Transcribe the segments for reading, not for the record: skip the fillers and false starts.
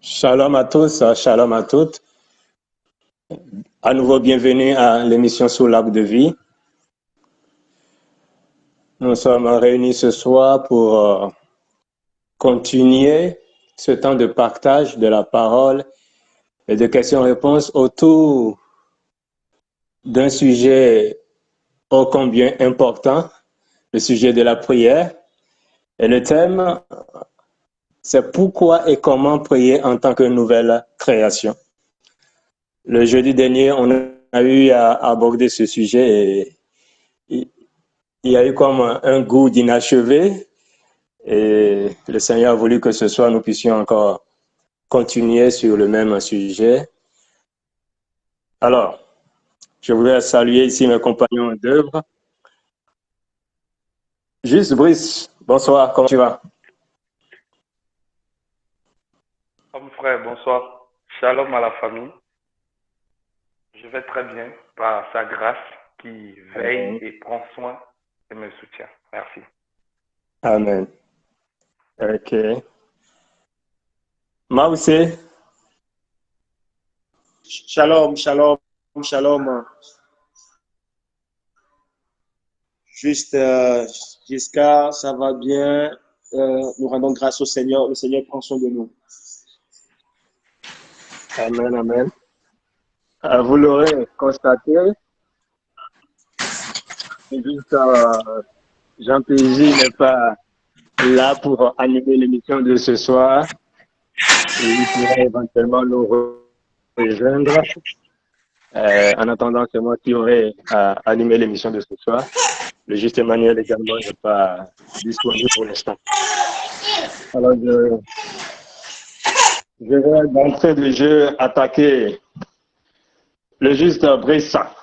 Shalom à tous, shalom à toutes. À nouveau, bienvenue à l'émission Sous l'arbre de vie. Nous sommes réunis ce soir pour continuer ce temps de partage de la parole et de questions-réponses autour d'un sujet ô combien important, le sujet de la prière. Et le thème, c'est pourquoi et comment prier en tant que nouvelle création. Le jeudi dernier, on a eu à aborder ce sujet et il y a eu comme un goût d'inachevé et le Seigneur a voulu que ce soir nous puissions encore continuer sur le même sujet. Alors, je voudrais saluer ici mes compagnons d'œuvre. Juste Brice, bonsoir, comment tu vas? Mon frère, bonsoir. Shalom à la famille. Je vais très bien par sa grâce qui veille Amen. et prend soin et me soutient. Merci. Amen. OK. Maoussé, Shalom, shalom, shalom. Juste, Jessica, ça va bien. Nous rendons grâce au Seigneur. Le Seigneur prend soin de nous. amen, amen. Vous l'aurez constaté, juste Jean PJ n'est pas là pour animer l'émission de ce soir. Il pourrait éventuellement nous rejoindre. En attendant, c'est moi qui aurai animé l'émission de ce soir. Le juste Emmanuel également n'est pas disponible pour l'instant. Alors, je vais d'entrée de jeu attaquer le juste Brissa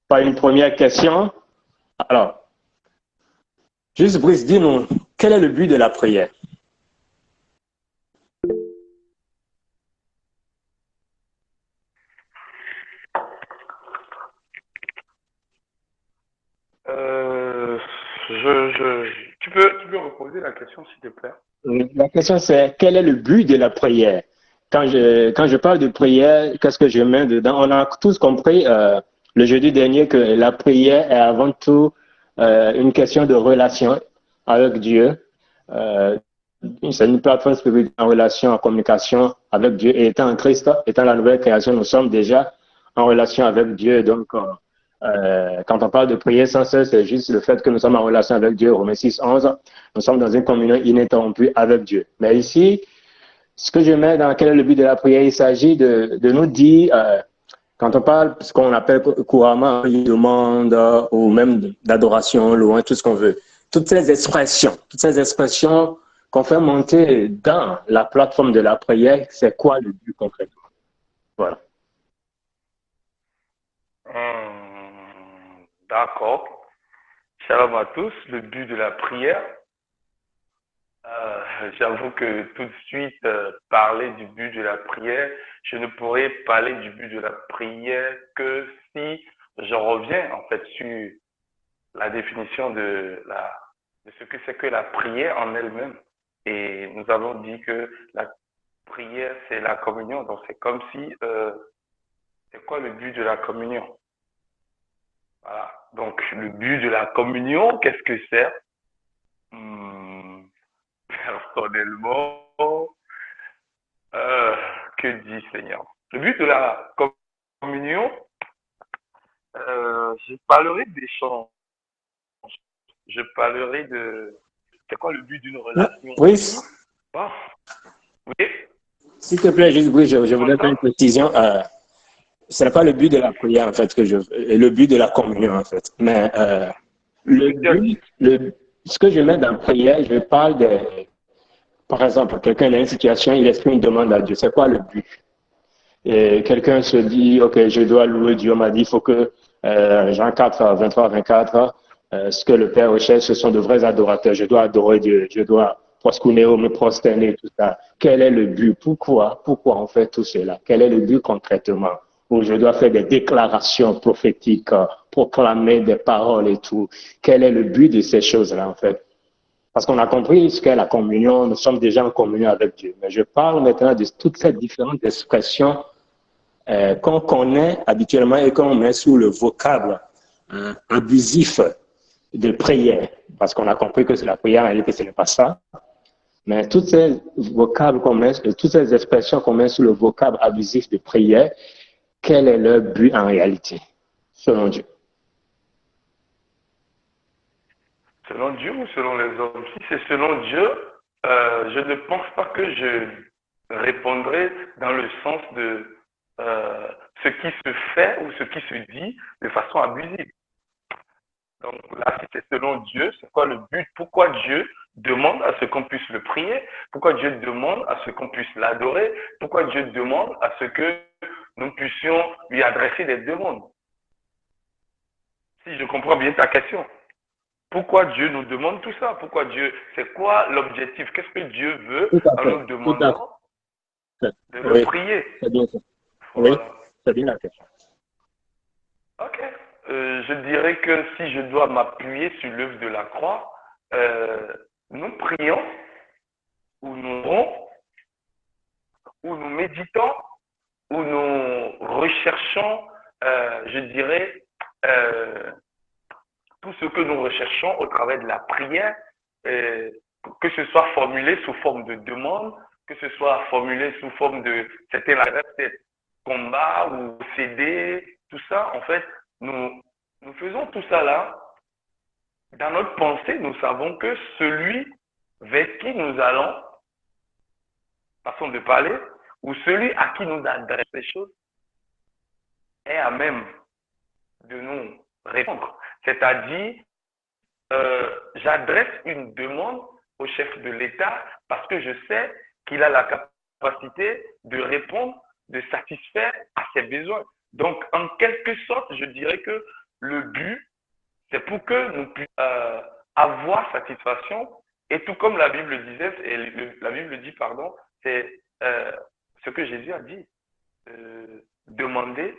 par une première question. Alors, juste Brice, dis-nous, quel est le but de la prière? Euh, tu peux reposer la question, s'il te plaît? La question c'est, quel est le but de la prière? Quand je parle de prière, qu'est-ce que je mets dedans? On a tous compris le jeudi dernier que la prière est avant tout une question de relation avec Dieu. Euh, c'est une plateforme spirituelle en relation, en communication avec Dieu. Et étant en Christ, étant la nouvelle création, nous sommes déjà en relation avec Dieu. Donc, quand on parle de prière sans cesse, c'est juste le fait que nous sommes en relation avec Dieu. Romains 6, 11, nous sommes dans une communion ininterrompue avec Dieu. Mais ici, ce que je mets dans quel est le but de la prière, il s'agit de nous dire, quand on parle, ce qu'on appelle couramment une demande ou même d'adoration, louange, tout ce qu'on veut, toutes ces expressions qu'on fait monter dans la plateforme de la prière, c'est quoi le but concrètement? Voilà. D'accord. Shalom à tous. Le but de la prière. J'avoue que tout de suite, parler du but de la prière, je ne pourrais parler du but de la prière que si je reviens en fait sur la définition de ce que c'est que la prière en elle-même. Et nous avons dit que la prière, c'est la communion. Donc, c'est comme si, c'est quoi le but de la communion? Voilà. Donc, le but de la communion, qu'est-ce que c'est? Hmm, Personnellement, euh, que dit Seigneur? Le but de la communion, je parlerai d'échange. Je parlerai de, c'est quoi le but d'une relation Brice, aussi? Bon, oui, s'il te plaît, juste Brice, je tu voudrais faire m'entends? une précision. Ce n'est pas le but de la prière, en fait, le but de la communion, en fait. Mais le but, ce que je mets dans la prière, je parle de, par exemple, quelqu'un a une situation, il exprime une demande à Dieu. C'est quoi le but? Et quelqu'un se dit, OK, je dois louer Dieu. On m'a dit, il faut que Jean 4, 23, 24, ce que le Père recherche, ce sont de vrais adorateurs. Je dois adorer Dieu. Je dois proskunéo, me prosterner, tout ça. Quel est le but? Pourquoi on fait tout cela? Quel est le but concrètement? Où je dois faire des déclarations prophétiques, proclamer des paroles et tout. Quel est le but de ces choses-là, en fait? Parce qu'on a compris ce qu'est la communion, nous sommes déjà en communion avec Dieu. Mais je parle maintenant de toutes ces différentes expressions qu'on connaît habituellement et qu'on met sous le vocable abusif de prière. Parce qu'on a compris que c'est la prière, en réalité, ce n'est pas ça. Mais toutes ces vocables qu'on met, toutes ces expressions qu'on met sous le vocable abusif de prière, quel est leur but en réalité, selon Dieu? Selon Dieu ou selon les hommes? Si c'est selon Dieu, je ne pense pas que je répondrai dans le sens de ce qui se fait ou ce qui se dit de façon abusive. Donc là, si c'est selon Dieu, c'est quoi le but? Pourquoi Dieu demande à ce qu'on puisse le prier? Pourquoi Dieu demande à ce qu'on puisse l'adorer? Pourquoi Dieu demande à ce que nous puissions lui adresser des demandes? Si je comprends bien ta question. Pourquoi Dieu nous demande tout ça? Pourquoi Dieu, c'est quoi l'objectif? Qu'est-ce que Dieu veut en nous demandant de le prier? C'est bien ça. Voilà. Oui, c'est bien la question. Ok. Je dirais que si je dois m'appuyer sur l'œuvre de la croix, nous prions, ou nous orons, ou nous méditons, ou nous recherchons, je dirais, tout ce que nous recherchons au travers de la prière, que ce soit formulé sous forme de demande, que ce soit formulé sous forme de c'était la peut-être combat ou céder, tout ça, en fait, nous faisons tout ça là. Dans notre pensée, nous savons que celui vers qui nous allons, façon de parler, ou celui à qui nous adressons les choses, est à même de nous répondre. C'est-à-dire, j'adresse une demande au chef de l'État parce que je sais qu'il a la capacité de répondre, de satisfaire à ses besoins. Donc, en quelque sorte, je dirais que le but, c'est pour que nous puissions avoir satisfaction. Et tout comme la Bible disait, la Bible dit, pardon, c'est ce que Jésus a dit. Demandez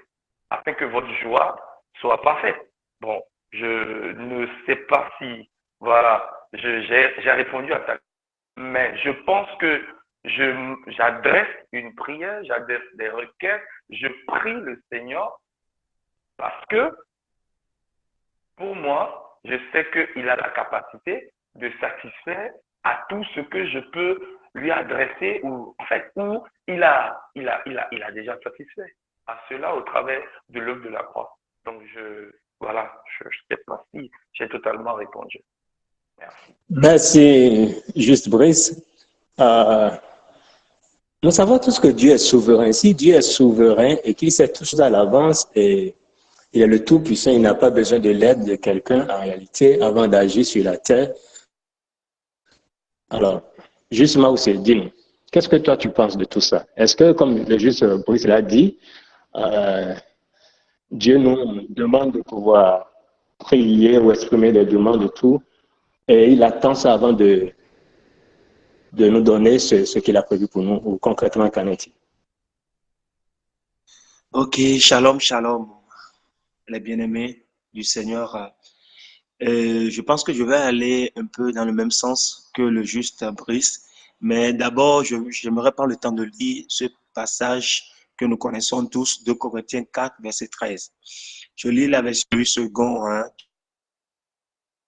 afin que votre joie soit parfaite. Bon, je ne sais pas si, voilà, j'ai répondu à ta question, mais je pense que j'adresse une prière, j'adresse des requêtes, je prie le Seigneur parce que, pour moi, je sais qu'il a la capacité de satisfaire à tout ce que je peux lui adresser ou, en fait, où il a déjà satisfait à cela au travers de l'œuvre de la croix. Donc, voilà, je ne sais pas si j'ai totalement répondu. Merci. Merci, Juste Brice. Nous savons tous que Dieu est souverain. Si Dieu est souverain et qu'il sait tout ça à l'avance et il est le Tout-Puissant, il n'a pas besoin de l'aide de quelqu'un en réalité avant d'agir sur la terre. Alors, justement, dis-nous, qu'est-ce que toi tu penses de tout ça? Est-ce que, comme le juste Brice l'a dit, Dieu nous demande de pouvoir prier ou exprimer des demandes de tout et il attend ça avant de nous donner ce qu'il a prévu pour nous ou concrètement qu'en est-il? Ok, shalom, shalom, les bien-aimés du Seigneur. Je pense que je vais aller un peu dans le même sens que le juste Brice, mais d'abord, j'aimerais prendre le temps de lire ce passage que nous connaissons tous, de Corinthiens 4, verset 13. Je lis la version du second, hein,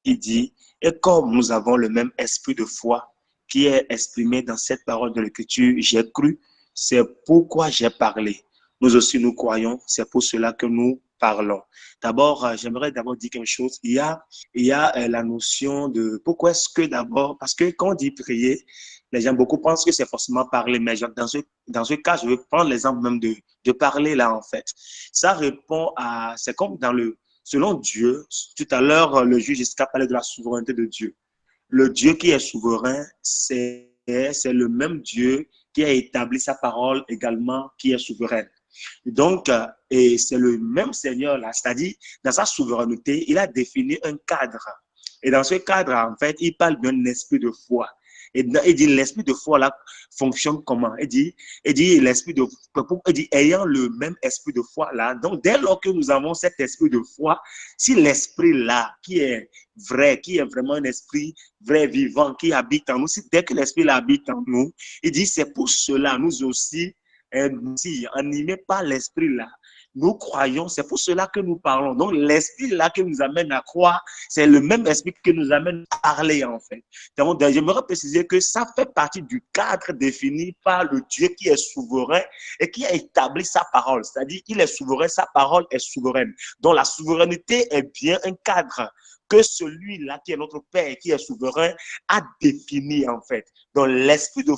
qui dit, « Et comme nous avons le même esprit de foi qui est exprimé dans cette parole de l'Écriture, j'ai cru, c'est pourquoi j'ai parlé. Nous aussi, nous croyons, c'est pour cela que nous parlons. » D'abord, j'aimerais d'abord dire quelque chose. Il y a la notion de pourquoi est-ce que d'abord, parce que quand on dit prier, les gens beaucoup pensent que c'est forcément parler, mais dans ce cas, je vais prendre l'exemple même de parler là en fait. Ça répond à, c'est comme selon Dieu, tout à l'heure, le juge jusqu'à parler de la souveraineté de Dieu. Le Dieu qui est souverain, c'est le même Dieu qui a établi sa parole également, qui est souveraine. Donc, et c'est le même Seigneur là, c'est-à-dire, dans sa souveraineté, il a défini un cadre. Et dans ce cadre, en fait, il parle d'un esprit de foi. Et il dit, l'esprit de foi là fonctionne comment? Il dit l'esprit de, il dit, ayant le même esprit de foi là. Donc, dès lors que nous avons cet esprit de foi, si l'esprit là, qui est vrai, qui est vraiment un esprit vrai, vivant, qui habite en nous, si dès que l'esprit là habite en nous, il dit, c'est pour cela, nous aussi, animés par l'esprit là, nous croyons, c'est pour cela que nous parlons. Donc, l'esprit là qui nous amène à croire, c'est le même esprit qui nous amène à parler, en fait. Donc, j'aimerais préciser que ça fait partie du cadre défini par le Dieu qui est souverain et qui a établi sa parole. C'est-à-dire, il est souverain, sa parole est souveraine. Donc, la souveraineté est bien un cadre que celui-là qui est notre Père, qui est souverain, a défini, en fait. Donc, l'esprit de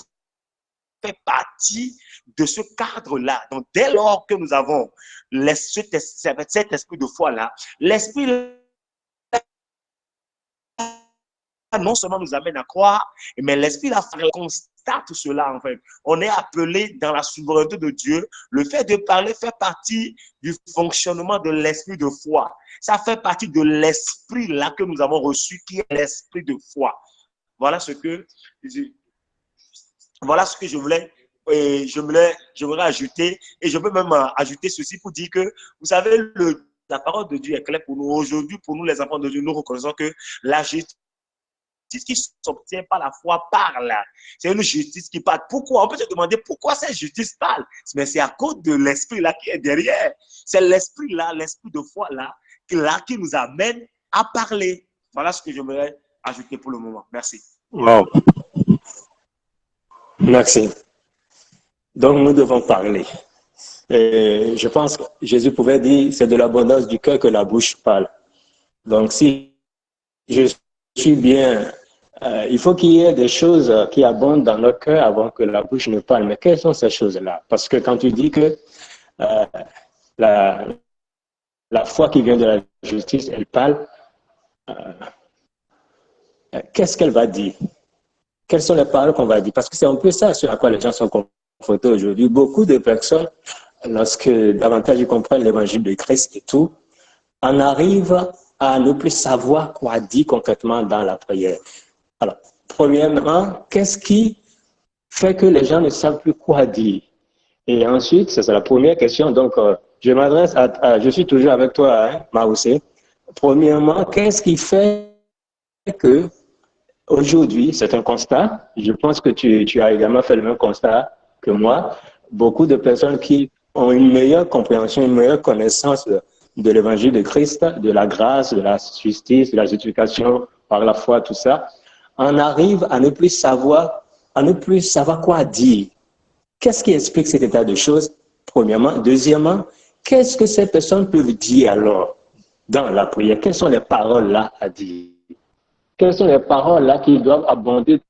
fait partie de ce cadre-là. Donc, dès lors que nous avons cet esprit de foi-là, l'esprit non seulement nous amène à croire, mais l'esprit là constate cela en fait. On est appelé dans la souveraineté de Dieu. Le fait de parler fait partie du fonctionnement de l'esprit de foi. Ça fait partie de l'esprit là que nous avons reçu, qui est l'esprit de foi. Voilà ce que je voulais, j'aimerais ajouter, et je peux même ajouter ceci pour dire que, vous savez, la parole de Dieu est claire pour nous. Aujourd'hui, pour nous les enfants de Dieu, nous reconnaissons que la justice qui s'obtient par la foi parle. C'est une justice qui parle. Pourquoi? On peut se demander pourquoi cette justice parle. Mais c'est à cause de l'esprit là qui est derrière. C'est l'esprit là, l'esprit de foi là, qui nous amène à parler. Voilà ce que j'aimerais ajouter pour le moment. Merci. Wow. Merci. Donc, nous devons parler. Et je pense que Jésus pouvait dire, c'est de l'abondance du cœur que la bouche parle. Donc, si je suis bien, il faut qu'il y ait des choses qui abondent dans notre cœur avant que la bouche ne parle. Mais quelles sont ces choses-là? Parce que quand tu dis que la foi qui vient de la justice, elle parle, qu'est-ce qu'elle va dire? Quelles sont les paroles qu'on va dire? Parce que c'est un peu ça sur à quoi les gens sont confrontés aujourd'hui. Beaucoup de personnes, lorsque davantage ils comprennent l'évangile de Christ et tout, en arrivent à ne plus savoir quoi dire concrètement dans la prière. Alors, premièrement, qu'est-ce qui fait que les gens ne savent plus quoi dire? Et ensuite, c'est la première question. Donc, je m'adresse je suis toujours avec toi, hein, Maoussé. Premièrement, qu'est-ce qui fait que aujourd'hui, c'est un constat. Je pense que tu as également fait le même constat que moi. Beaucoup de personnes qui ont une meilleure compréhension, une meilleure connaissance de l'évangile de Christ, de la grâce, de la justice, de la justification par la foi, tout ça, en arrivent à ne plus savoir quoi dire. Qu'est-ce qui explique cet état de choses, premièrement? Deuxièmement, qu'est-ce que ces personnes peuvent dire alors dans la prière? Quelles sont les paroles là à dire? Quelles sont les paroles là qui doivent abonder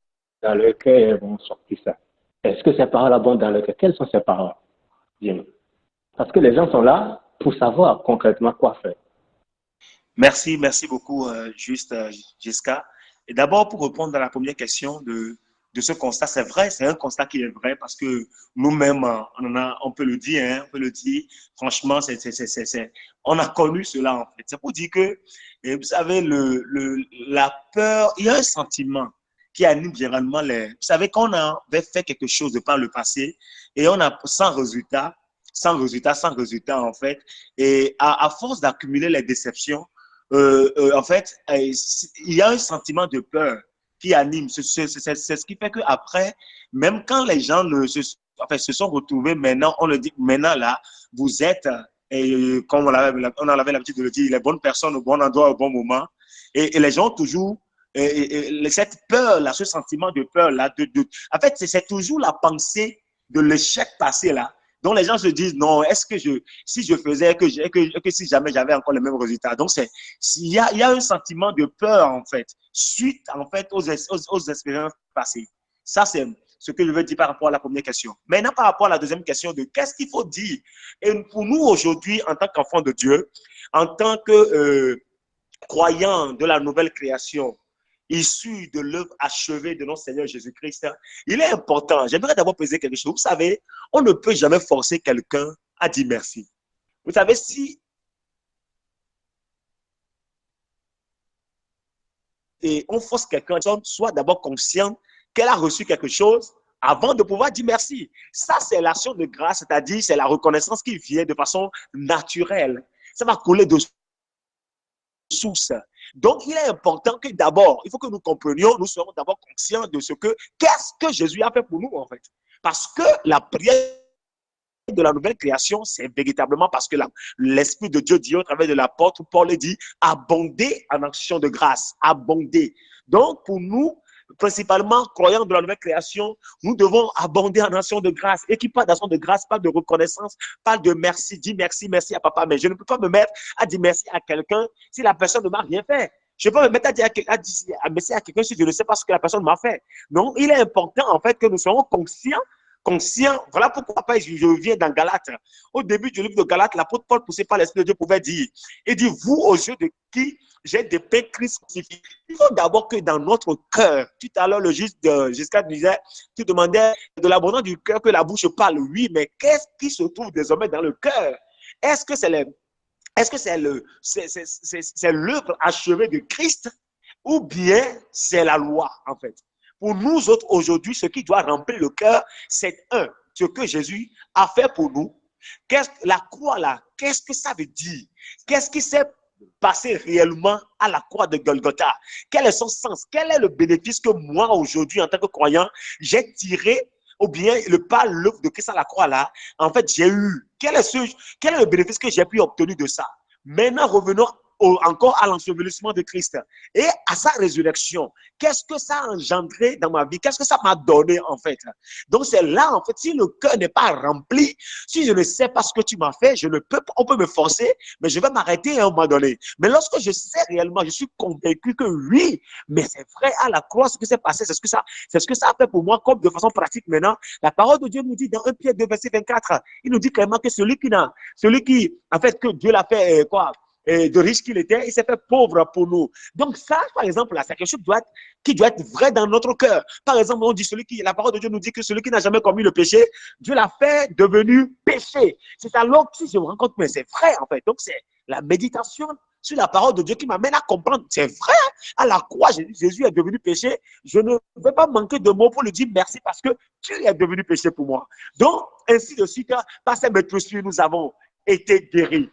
dans le cœur et elles vont sortir ça? Est-ce que ces paroles abondent dans le cœur? Quelles sont ces paroles? Bien. Parce que les gens sont là pour savoir concrètement quoi faire. Merci beaucoup, Jessica. Et d'abord, pour répondre à la première question de ce constat, c'est vrai, c'est un constat qui est vrai parce que nous-mêmes, on peut le dire, hein, on peut le dire. Franchement, on a connu cela en fait. C'est pour dire que, et vous savez, la peur, il y a un sentiment qui anime généralement les. Vous savez, quand on avait fait quelque chose de par le passé et on a sans résultat en fait, et à force d'accumuler les déceptions, en fait, il y a un sentiment de peur qui anime. C'est ce qui fait qu'après, même quand les gens se sont retrouvés, maintenant, on le dit, maintenant là, vous êtes, comme on avait l'habitude de le dire, les bonnes personnes au bon endroit au bon moment. Et les gens ont toujours cette peur-là, ce sentiment de peur-là. En fait, c'est toujours la pensée de l'échec passé là. Donc les gens se disent non, est-ce que si je faisais que si jamais j'avais encore les mêmes résultats. Donc il y a un sentiment de peur en fait suite en fait aux expériences passées. Ça c'est ce que je veux dire par rapport à la première question. Maintenant par rapport à la deuxième question de qu'est-ce qu'il faut dire. Et pour nous aujourd'hui en tant qu'enfants de Dieu, en tant que croyants de la nouvelle création, issu de l'œuvre achevée de notre Seigneur Jésus-Christ, il est important. J'aimerais d'abord poser quelque chose. Vous savez, on ne peut jamais forcer quelqu'un à dire merci. Vous savez, si on force quelqu'un, soit d'abord conscient qu'elle a reçu quelque chose avant de pouvoir dire merci. Ça, c'est l'action de grâce, c'est-à-dire c'est la reconnaissance qui vient de façon naturelle. Ça va couler de source. Donc, il est important que d'abord, il faut que nous comprenions, nous serons d'abord conscients de qu'est-ce que Jésus a fait pour nous, en fait. Parce que la prière de la nouvelle création, c'est véritablement parce que l'Esprit de Dieu dit au travers de l'apôtre Paul dit abonder en action de grâce, abonder. Donc, pour nous, principalement croyants de la nouvelle création, nous devons abonder en action de grâce. Et qui parle d'action de grâce, parle de reconnaissance, parle de merci, dis merci, merci à papa. Mais je ne peux pas me mettre à dire merci à quelqu'un si la personne ne m'a rien fait. Je peux me mettre à dire merci à quelqu'un si je ne sais pas ce que la personne m'a fait. Donc, il est important en fait que nous soyons conscient. Voilà pourquoi je reviens dans Galates. Au début du livre de Galates, l'apôtre Paul, poussé par l'Esprit de Dieu, pouvait dire, il dit, vous, aux yeux de qui j'ai dépeint Christ crucifié. Il faut d'abord que dans notre cœur, tout à l'heure, le juste jusqu'à disait, tu demandais de l'abondance du cœur que la bouche parle. Oui, mais qu'est-ce qui se trouve désormais dans le cœur? Est-ce que c'est l'œuvre achevée de Christ ou bien c'est la loi, en fait? Pour nous autres, aujourd'hui, ce qui doit remplir le cœur, c'est ce que Jésus a fait pour nous. La croix, là, qu'est-ce que ça veut dire? Qu'est-ce qui s'est passé réellement à la croix de Golgotha? Quel est son sens? Quel est le bénéfice que moi, aujourd'hui, en tant que croyant, j'ai tiré ou bien par l'œuvre de Christ à la croix, là, en fait, j'ai eu? Quel est le bénéfice que j'ai pu obtenir de ça? Maintenant, revenons encore à l'ensevelissement de Christ et à sa résurrection. Qu'est-ce que ça a engendré dans ma vie? Qu'est-ce que ça m'a donné en fait? Donc c'est là en fait, si le cœur n'est pas rempli, si je ne sais pas ce que tu m'as fait, on peut me forcer, mais je vais m'arrêter à un moment donné. Mais lorsque je sais réellement, je suis convaincu que oui, mais c'est vrai à la croix ce qui s'est passé, c'est ce que ça a fait pour moi comme de façon pratique maintenant. La parole de Dieu nous dit dans 1 Pierre 2 verset 24, il nous dit clairement que celui qui en fait que Dieu l'a fait de riche qu'il était, il s'est fait pauvre pour nous. Donc ça, par exemple, là, c'est quelque chose qui doit être vrai dans notre cœur. Par exemple, on dit la parole de Dieu nous dit que celui qui n'a jamais commis le péché, Dieu l'a fait devenu péché. C'est alors que si je me rends compte, mais c'est vrai en fait. Donc c'est la méditation sur la parole de Dieu qui m'amène à comprendre. C'est vrai, à la croix, Jésus est devenu péché. Je ne vais pas manquer de mots pour lui dire merci parce que tu es devenu péché pour moi. Donc, ainsi de suite, par ces méthodes, nous avons été guéris.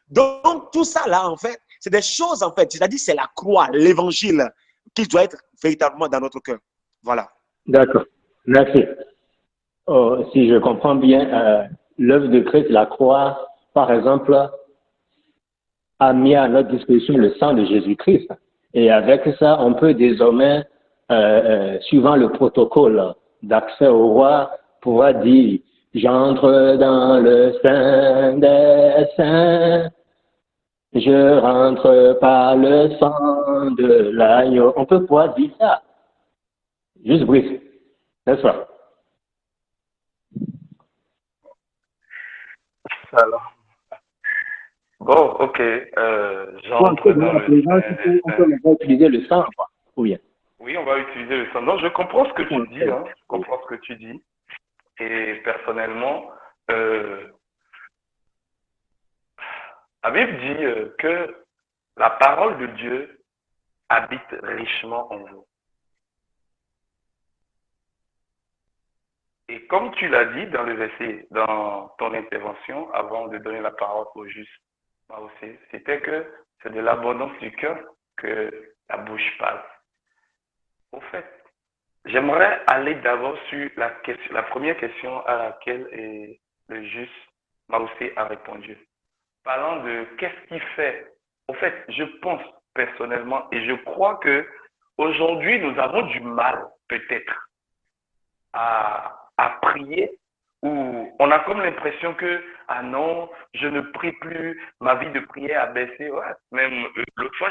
Donc, tout ça là, en fait, c'est des choses, en fait, c'est-à-dire c'est la croix, l'évangile qui doit être véritablement dans notre cœur. Voilà. D'accord. Merci. Oh, si je comprends bien, l'œuvre de Christ, la croix, par exemple, a mis à notre disposition le sang de Jésus-Christ. Et avec ça, on peut désormais, suivant le protocole d'accès au roi, pouvoir dire, j'entre dans le sein des saints, je rentre par le sang de l'agneau. On peut pouvoir dire ça. Juste bref. C'est ça. Alors, bon, ok. J'entre dans le sein. On peut utiliser le sang, quoi. Ou bien. Oui, on va utiliser le sang. Donc, je comprends ce que tu dis, hein. Je comprends ce que tu dis. Et personnellement, la Bible dit que la parole de Dieu habite richement en vous. Et comme tu l'as dit dans le verset, dans ton intervention, avant de donner la parole au juste, moi aussi, c'était que c'est de l'abondance du cœur que la bouche parle. Au fait, j'aimerais aller d'abord sur la première question à laquelle le juste Maoussé a répondu. Parlant de qu'est-ce qui fait. Au fait, je pense personnellement et je crois que aujourd'hui nous avons du mal peut-être à prier où on a comme l'impression que ah non, je ne prie plus, ma vie de prière a baissé. Ouais. Même l'autre fois,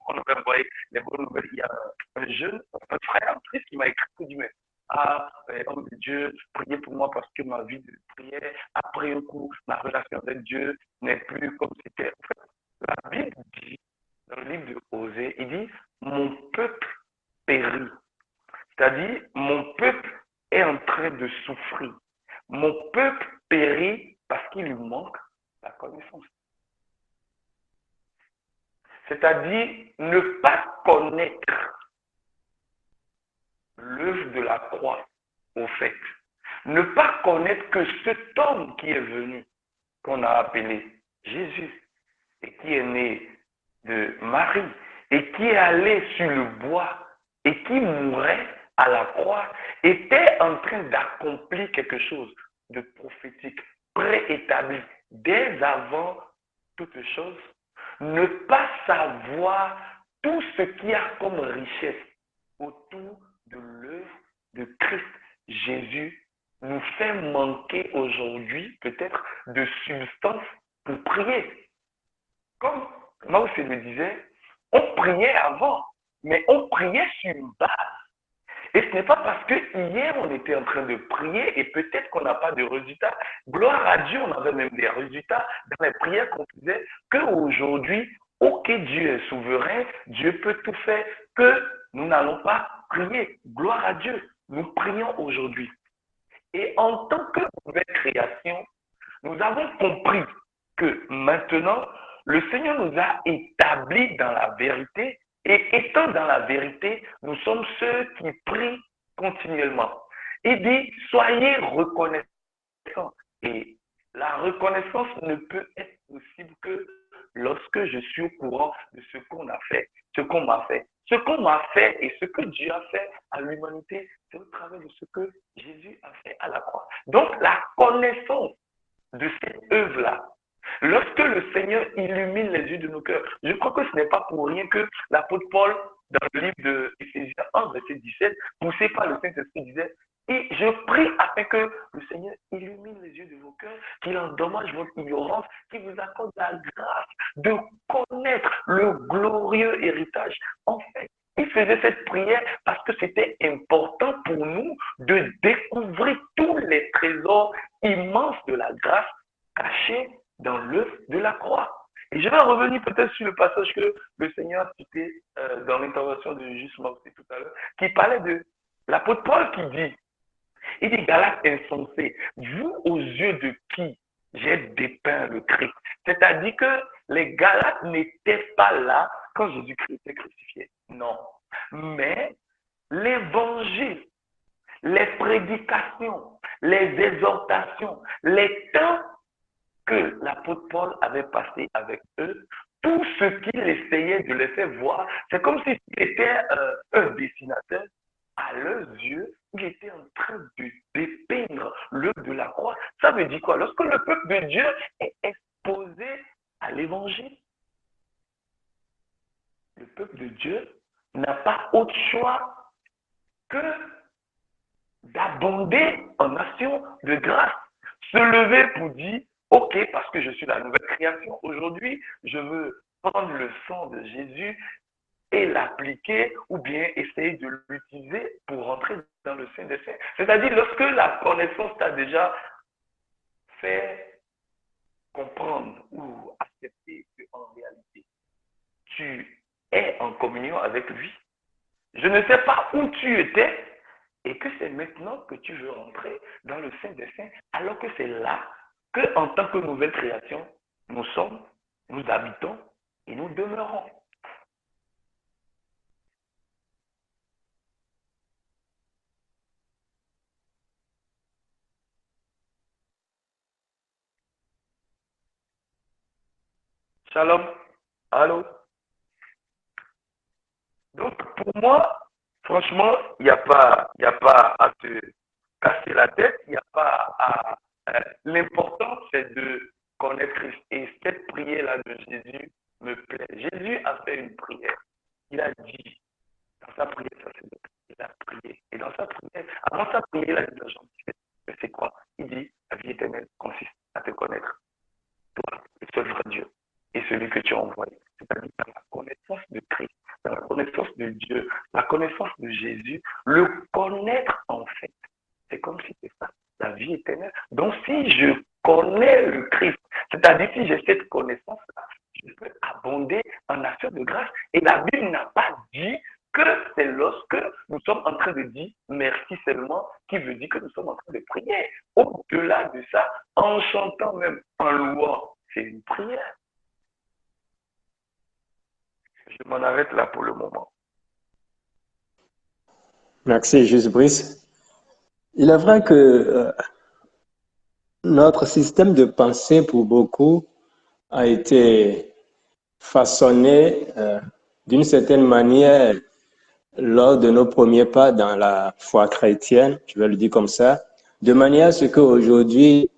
on avait envoyé les bonnes nouvelles. Il y a un jeune, un frère en Christ qui m'a écrit pour dire mais ah, homme de Dieu, priez pour moi parce que ma vie de prière, après un coup, ma relation avec Dieu n'est plus comme c'était. En fait, la Bible dit, dans le livre de Osée, il dit mon peuple périt. C'est-à-dire, mon peuple est en train de souffrir. Mon peuple périt parce qu'il lui manque la connaissance. C'est-à-dire, ne pas connaître au fait. Ne pas connaître que cet homme qui est venu, qu'on a appelé Jésus, et qui est né de Marie, et qui est allé sur le bois, et qui mourait à la croix, était en train d'accomplir quelque chose de prophétique, préétabli, dès avant toute chose. Ne pas savoir tout ce qu'il y a comme richesse autour de l'œuvre de Christ Jésus nous fait manquer aujourd'hui peut-être de substance pour prier. Comme Mao se le disait, on priait avant, mais on priait sur une base. Et ce n'est pas parce que hier on était en train de prier et peut-être qu'on n'a pas de résultats. Gloire à Dieu, on avait même des résultats dans les prières qu'on faisait, qu'aujourd'hui, ok, Dieu est souverain, Dieu peut tout faire, que nous n'allons pas prier. Gloire à Dieu, nous prions aujourd'hui. Et en tant que nouvelle création, nous avons compris que maintenant, le Seigneur nous a établis dans la vérité et étant dans la vérité, nous sommes ceux qui prient continuellement. Il dit, soyez reconnaissants. Et la reconnaissance ne peut être possible que lorsque je suis au courant de ce qu'on a fait, ce qu'on m'a fait. Ce qu'on m'a fait et ce que Dieu a fait à l'humanité, c'est au travers de ce que Jésus a fait à la croix. Donc, la connaissance de cette œuvre-là, lorsque le Seigneur illumine les yeux de nos cœurs, je crois que ce n'est pas pour rien que l'apôtre Paul, dans le livre de Éphésiens 1, verset 17, poussé par le Saint-Esprit, disait, et je prie afin que le Seigneur illumine les yeux de vos cœurs, qu'il endommage votre ignorance, qu'il vous accorde la grâce de connaître le glorieux héritage. En fait, il faisait cette prière parce que c'était important pour nous de découvrir tous les trésors immenses de la grâce cachés dans l'œuvre de la croix. Et je vais revenir peut-être sur le passage que le Seigneur a cité dans l'intervention de Justement aussi tout à l'heure, qui parlait de l'apôtre Paul qui dit, il dit, Galates insensés, vous aux yeux de qui j'ai dépeint le Christ. C'est-à-dire que les Galates n'étaient pas là quand Jésus-Christ était crucifié. Non. Mais l'évangile, les prédications, les exhortations, les temps que l'apôtre Paul avait passé avec eux, tout ce qu'il essayait de les faire voir, c'est comme s'il était un dessinateur. À leurs yeux, il était en train de dépeindre l'œuvre de la croix. Ça veut dire quoi? Lorsque le peuple de Dieu est exposé à l'évangile, le peuple de Dieu n'a pas autre choix que d'abonder en action de grâce. Se lever pour dire, ok, parce que je suis la nouvelle création, aujourd'hui, je veux prendre le sang de Jésus et l'appliquer ou bien essayer de l'utiliser pour rentrer dans le sein des saints. C'est-à-dire lorsque la connaissance t'a déjà fait comprendre ou accepter qu'en réalité, tu es en communion avec lui. Je ne sais pas où tu étais et que c'est maintenant que tu veux rentrer dans le sein des saints alors que c'est là que, en tant que nouvelle création, nous sommes, nous habitons et nous demeurons. Shalom. Allô? Donc, pour moi, franchement, il y a pas à te casser la tête, il n'y a pas à... l'important, c'est de connaître Christ. Et cette prière-là de Jésus me plaît. Jésus a fait une prière. Il a dit, dans sa prière, ça c'est il a prié. Et dans sa prière, avant sa prière, il a dit la gentillesse. Mais c'est quoi? Il dit, la vie éternelle consiste à te connaître, toi, le seul vrai Dieu, et celui que tu as envoyé. C'est-à-dire dans la connaissance de Christ, dans la connaissance de Dieu, la connaissance de Jésus, le connaître en fait. C'est comme si c'est ça, la vie éternelle. Donc si je connais le Christ, c'est-à-dire si j'ai cette connaissance-là, je peux abonder en action de grâce. Et la Bible n'a pas dit que c'est lorsque nous sommes en train de dire merci seulement qui veut dire que nous sommes en train de prier. Au-delà de ça, en chantant même, en louant, c'est une prière. Je m'en arrête là pour le moment. Merci, Juste Brice. il est vrai que notre système de pensée pour beaucoup a été façonné d'une certaine manière lors de nos premiers pas dans la foi chrétienne, je vais le dire comme ça, de manière à ce qu'aujourd'hui,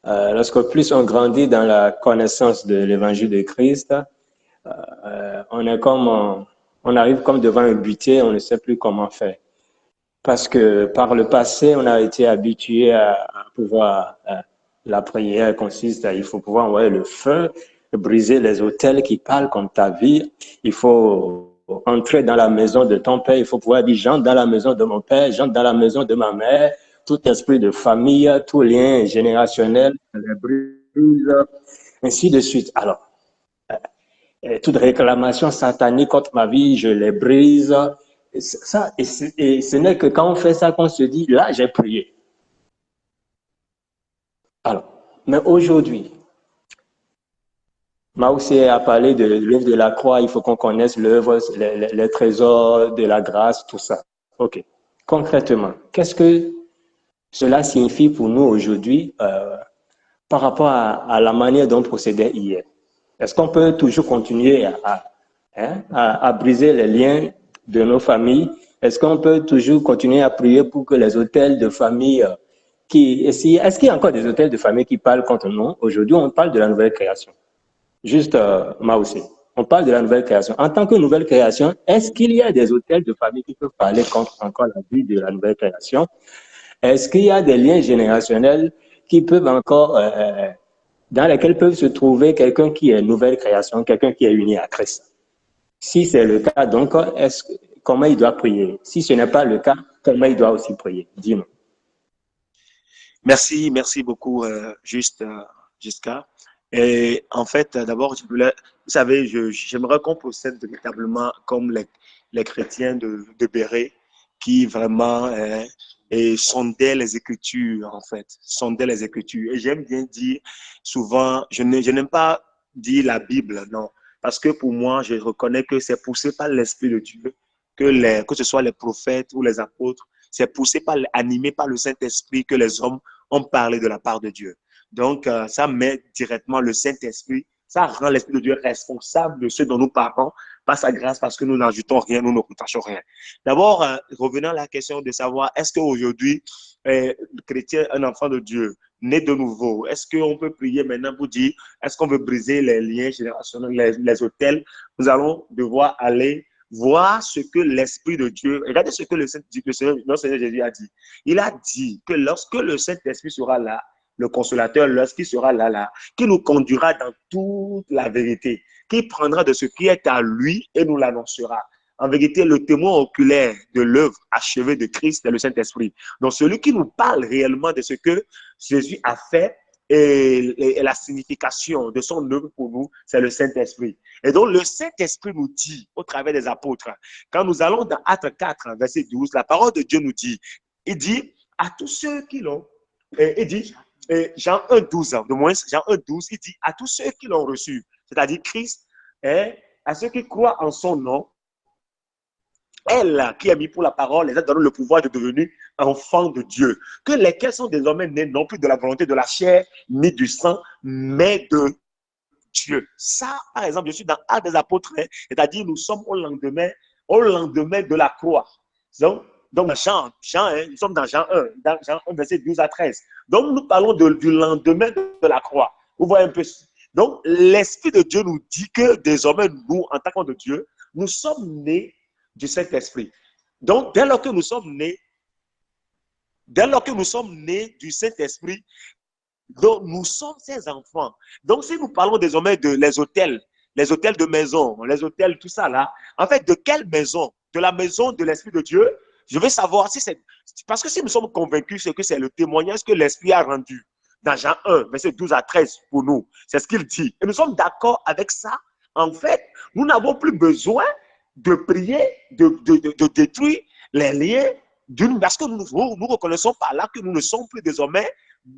lorsque plus on grandit dans la connaissance de l'évangile de Christ, on est comme, on arrive comme devant un butée, on ne sait plus comment faire. Parce que par le passé, on a été habitué à pouvoir, la prière consiste à, il faut pouvoir envoyer le feu, briser les autels qui parlent contre ta vie. Il faut entrer dans la maison de ton père. Il faut pouvoir dire, j'entre dans la maison de mon père, j'entre dans la maison de ma mère. Tout esprit de famille, tout lien générationnel, les brise, ainsi de suite. Alors, toute réclamation satanique contre ma vie, je les brise. Et ce n'est que quand on fait ça qu'on se dit, là, j'ai prié. Alors, mais aujourd'hui, Maoussé a parlé de l'œuvre de la croix, il faut qu'on connaisse l'œuvre, les trésors de la grâce, tout ça. OK. Concrètement, qu'est-ce que cela signifie pour nous aujourd'hui par rapport à la manière dont on procédait hier? Est-ce qu'on peut toujours continuer à briser les liens de nos familles? Est-ce qu'on peut toujours continuer à prier pour que les hôtels de famille est-ce qu'il y a encore des hôtels de famille qui parlent contre nous? Aujourd'hui, on parle de la nouvelle création. Juste, moi aussi. On parle de la nouvelle création. En tant que nouvelle création, est-ce qu'il y a des hôtels de famille qui peuvent parler contre encore la vie de la nouvelle création? Est-ce qu'il y a des liens générationnels qui peuvent encore, dans lesquels peuvent se trouver quelqu'un qui est nouvelle création, quelqu'un qui est uni à Christ? Si c'est le cas, donc, comment il doit prier? Si ce n'est pas le cas, comment il doit aussi prier? Dis-nous. Merci beaucoup, Jusqu'à. Et en fait, d'abord, vous savez, j'aimerais qu'on procède véritablement comme les chrétiens de Béret qui vraiment sondaient les Écritures, en fait, sondaient les Écritures. Et j'aime bien dire souvent, je n'aime pas dire la Bible, non, parce que pour moi, je reconnais que c'est poussé par l'Esprit de Dieu, que ce soit les prophètes ou les apôtres, c'est poussé animé par le Saint-Esprit que les hommes ont parlé de la part de Dieu. Donc, ça met directement le Saint-Esprit, ça rend l'Esprit de Dieu responsable de ce dont nous parlons par sa grâce, parce que nous n'ajoutons rien, nous ne retachons rien. D'abord, revenons à la question de savoir, est-ce qu'aujourd'hui, le chrétien, un enfant de Dieu, né de nouveau, est-ce qu'on peut prier maintenant pour dire, est-ce qu'on veut briser les liens générationnels, les autels? Nous allons devoir aller voir ce que l'Esprit de Dieu, regardez ce que notre Seigneur Jésus a dit. Il a dit que lorsque le Saint-Esprit sera là, le consolateur, lorsqu'il sera là, qui nous conduira dans toute la vérité, qui prendra de ce qui est à lui et nous l'annoncera. En vérité, le témoin oculaire de l'œuvre achevée de Christ est le Saint-Esprit. Donc, celui qui nous parle réellement de ce que Jésus a fait et la signification de son œuvre pour nous, c'est le Saint-Esprit. Et donc, le Saint-Esprit nous dit, au travers des apôtres, quand nous allons dans Actes 4, verset 12, la parole de Dieu nous dit, il dit à tous ceux qui l'ont, il dit, Jean 1, 12, de moins, Jean 1, 12, il dit à tous ceux qui l'ont reçu, c'est-à-dire Christ, à ceux qui croient en son nom, elle qui a mis pour la parole, les a donné le pouvoir de devenir enfants de Dieu, que lesquels sont désormais nés non plus de la volonté de la chair, ni du sang, mais de Dieu. Ça, par exemple, je suis dans Actes des Apôtres, c'est-à-dire nous sommes au lendemain de la croix. Donc Jean, nous sommes dans Jean 1, verset 12 à 13. Donc, nous parlons du lendemain de la croix. Vous voyez un peu. Donc, l'Esprit de Dieu nous dit que désormais, nous, en tant qu'enfants de Dieu, nous sommes nés du Saint-Esprit. Donc, dès lors que nous sommes nés du Saint-Esprit, donc nous sommes ses enfants. Donc, si nous parlons désormais de les hôtels de maison, les hôtels, tout ça là, en fait, de quelle maison? De la maison de l'Esprit de Dieu? Je veux savoir si c'est... Parce que si nous sommes convaincus, c'est que c'est le témoignage que l'Esprit a rendu dans Jean 1, verset 12 à 13 pour nous. C'est ce qu'il dit. Et nous sommes d'accord avec ça. En fait, nous n'avons plus besoin de prier, de détruire les liens parce que nous reconnaissons par là que nous ne sommes plus désormais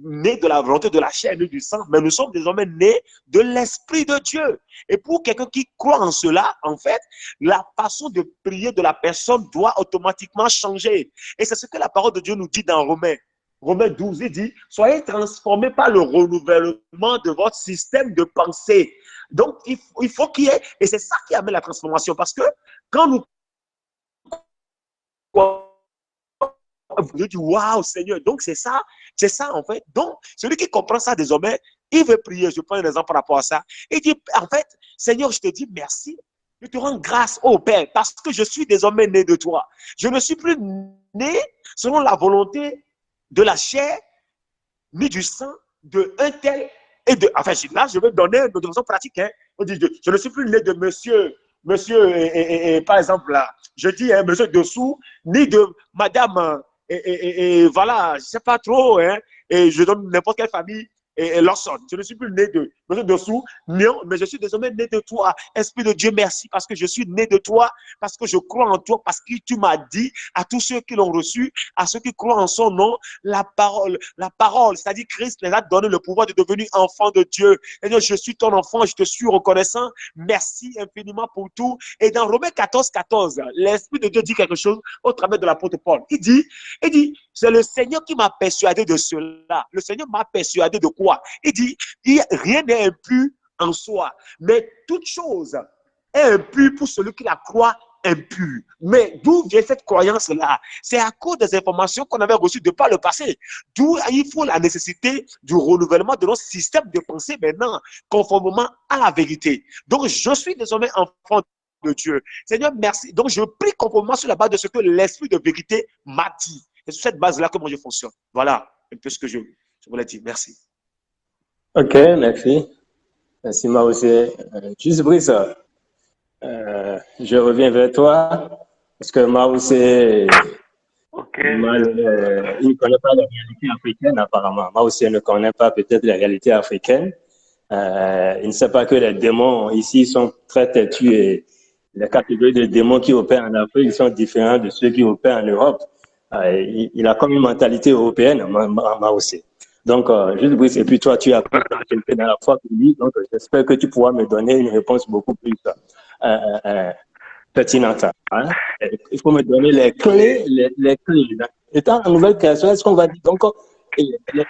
nés de la volonté de la chair et du sang, mais nous sommes désormais nés de l'Esprit de Dieu. Et pour quelqu'un qui croit en cela, en fait, la façon de prier de la personne doit automatiquement changer. Et c'est ce que la parole de Dieu nous dit dans Romains. Romains 12, il dit, soyez transformés par le renouvellement de votre système de pensée. Donc, il faut qu'il y ait, et c'est ça qui amène la transformation, parce que quand nous je dis, waouh, Seigneur. Donc, c'est ça en fait. Donc, celui qui comprend ça désormais, il veut prier. Je prends un exemple par rapport à ça. Il dit, en fait, Seigneur, je te dis merci. Je te rends grâce, ô Père, parce que je suis désormais né de toi. Je ne suis plus né selon la volonté de la chair, ni du sang, de un tel et de. Enfin, là, je vais donner une raison pratique. Hein. On dit, je ne suis plus né de monsieur, par exemple, là, je dis, hein, monsieur dessous, ni de madame. Et voilà, je ne sais pas trop, hein, et je donne n'importe quelle famille, et Lawson. Je ne suis plus né de monsieur dessous, non, mais je suis désormais né de toi. Esprit de Dieu, merci, parce que je suis né de toi, parce que je crois en toi, parce que tu m'as dit à tous ceux qui l'ont reçu, à ceux qui croient en son nom, la parole, c'est-à-dire Christ les a donné le pouvoir de devenir enfant de Dieu. Seigneur, je suis ton enfant, je te suis reconnaissant. Merci infiniment pour tout. Et dans Romains 14, 14, l'Esprit de Dieu dit quelque chose au travers de l'apôtre Paul. Il dit, c'est le Seigneur qui m'a persuadé de cela. Le Seigneur m'a persuadé de quoi? Il dit, rien n'est impur en soi, mais toute chose est impure pour celui qui la croit impure. Mais d'où vient cette croyance-là? C'est à cause des informations qu'on avait reçues de par le passé. D'où il faut la nécessité du renouvellement de notre système de pensée maintenant, conformément à la vérité. Donc, je suis désormais enfant de Dieu. Seigneur, merci. Donc, je prie conformément sur la base de ce que l'Esprit de vérité m'a dit. C'est sur cette base-là que moi je fonctionne. Voilà un peu ce que je voulais dire. Merci. Ok, merci. Merci, moi aussi. Juste Brice, je reviens vers toi parce que moi aussi, Ok. il ne connaît pas la réalité africaine apparemment. Moi aussi, je ne connais pas peut-être la réalité africaine. Il ne sait pas que les démons ici sont très têtus et les catégories de démons qui opèrent en Afrique sont différentes de ceux qui opèrent en Europe. Il a comme une mentalité européenne, moi aussi. Donc, juste Brice, et puis toi, tu as plus d'ancienneté dans la foi que lui, donc j'espère que tu pourras me donner une réponse beaucoup plus pertinente. Hein? Il faut me donner les clés, les clés. Étant en nouvelle création, est-ce qu'on va dire donc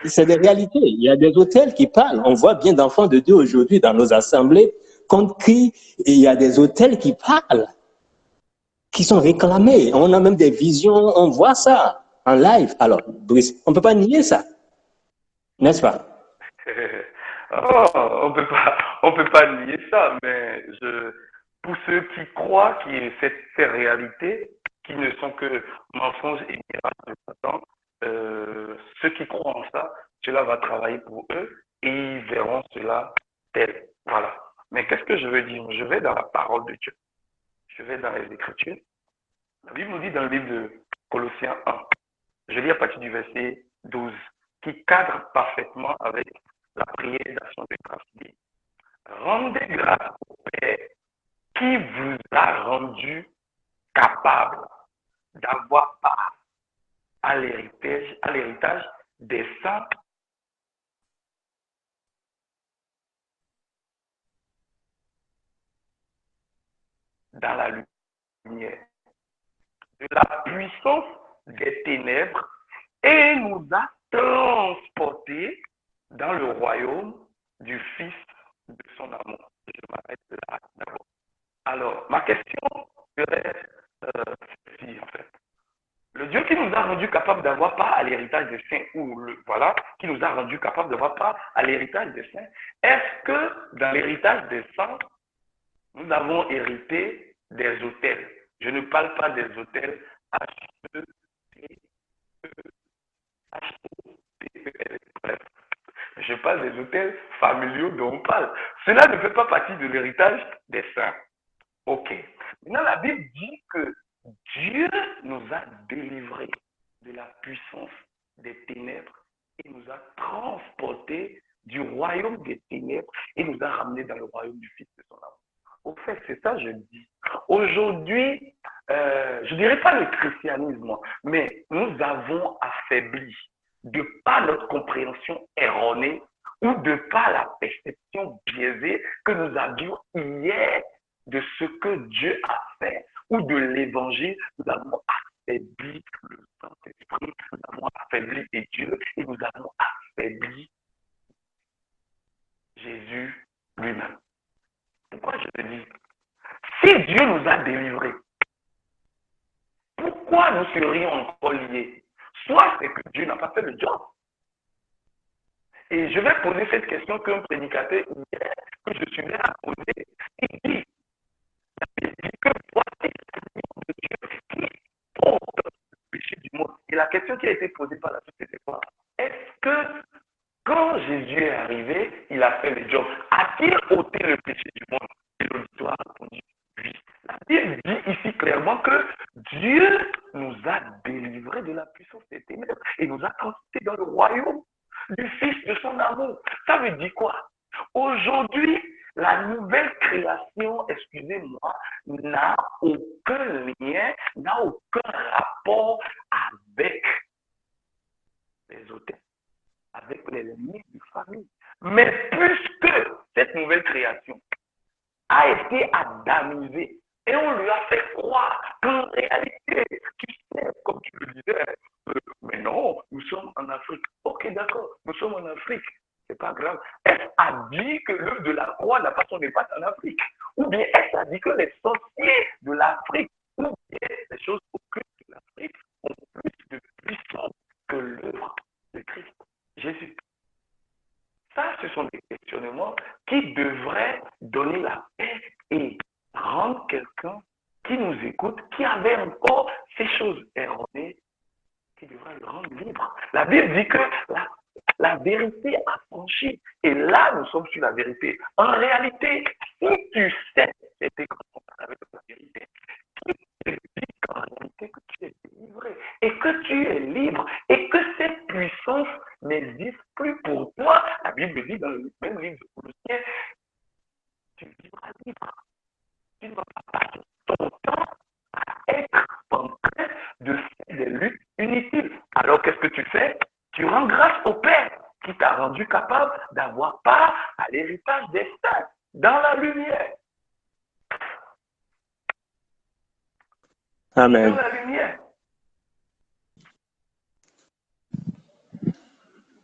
c'est des réalités. Il y a des hôtels qui parlent. On voit bien d'enfants de Dieu aujourd'hui dans nos assemblées qu'on crie et il y a des hôtels qui parlent, qui sont réclamés. On a même des visions, on voit ça en live. Alors, Brice, on ne peut pas nier ça, n'est-ce pas? Oh, on peut pas nier ça, mais pour ceux qui croient qu'il y a ces réalités, qui ne sont que mensonges et miracles de Satan, ceux qui croient en ça, cela va travailler pour eux et ils verront cela tel. Voilà. Mais qu'est-ce que je veux dire? Je vais dans la parole de Dieu. Je vais dans les Écritures. La Bible nous dit dans le livre de Colossiens 1, je lis à partir du verset 12, qui cadre parfaitement avec la prière d'action de grâce. Rendez grâce au Père qui vous a rendu capable d'avoir part à l'héritage des saints dans la lumière, de la puissance des ténèbres, et nous a transportés dans le royaume du Fils de son amour. Je m'arrête là d'abord. Alors, ma question serait celle-ci, en fait. Le Dieu qui nous a rendu capable d'avoir part à l'héritage des saints, voilà, qui nous a rendu capable d'avoir part à l'héritage des saints, est-ce que dans l'héritage des saints, nous avons hérité des hôtels? Je ne parle pas des hôtels je parle des hôtels familiaux dont on parle. Cela ne fait pas partie de l'héritage des saints. Ok. Maintenant, la Bible dit que Dieu nous a délivrés de la puissance des ténèbres et nous a transportés du royaume des ténèbres et nous a ramenés dans le royaume du Fils de son amour. Au fait, c'est ça que je dis. Aujourd'hui, je ne dirais pas le christianisme, mais nous avons affaibli de par notre compréhension erronée ou de par la perception biaisée que nous avions hier de ce que Dieu a fait ou de l'évangile, nous avons affaibli le Saint-Esprit, nous avons affaibli Dieu et nous avons affaibli Jésus lui-même. Pourquoi je te dis, si Dieu nous a délivrés, pourquoi nous serions encore liés? Soit c'est que Dieu n'a pas fait le job. Et je vais poser cette question qu'un prédicateur hier, que je suis à poser, il dit que voici l'agneau de Dieu qui porte le péché du monde. Et la question qui a été posée par la société, c'est quoi? Est-ce que quand Jésus est arrivé, il a fait le job? A-t-il ôté le péché du monde? Et l'auditoire a répondu oui. La Bible dit ici clairement que Dieu nous a délivrés de la puissance des ténèbres et nous a transportés dans le royaume du Fils de son amour. Ça veut dire quoi? Aujourd'hui, la nouvelle création, excusez-moi, n'a aucun lien, n'a aucun rapport avec les auteurs, avec les ennemis de famille. Mais puisque cette nouvelle création a été adamisée et on lui a fait croire qu'en réalité, tu sais, comme tu le disais, mais non, nous sommes en Afrique. Ok, d'accord, nous sommes en Afrique. C'est pas grave. Elle a dit que l'œuvre de la croix n'a pas son impact en Afrique. Ou bien elle a dit que les sorciers de l'Afrique, ou bien les choses occultes de l'Afrique ont plus de puissance que l'œuvre de Christ, Jésus. Ça, ce sont des questionnements qui devraient donner la paix et rendre quelqu'un qui nous écoute, qui avait encore ces choses erronées, qui devrait le rendre libre. La Bible dit que la vérité a franchi. Et là, nous sommes sur la vérité. En réalité, si tu sais, c'était quand avec la vérité, qui te dit qu'en réalité que tu es délivré et que tu es libre et que cette puissance n'existe plus pour toi. La Bible dit dans le même livre de Colossiens, tu vivras libre. Tu ne vas pas passer ton temps à être en train de faire des luttes inutiles. Alors qu'est-ce que tu fais? Tu rends grâce au Père qui t'a rendu capable d'avoir part à l'héritage des saints dans la lumière. Amen. Dans la lumière.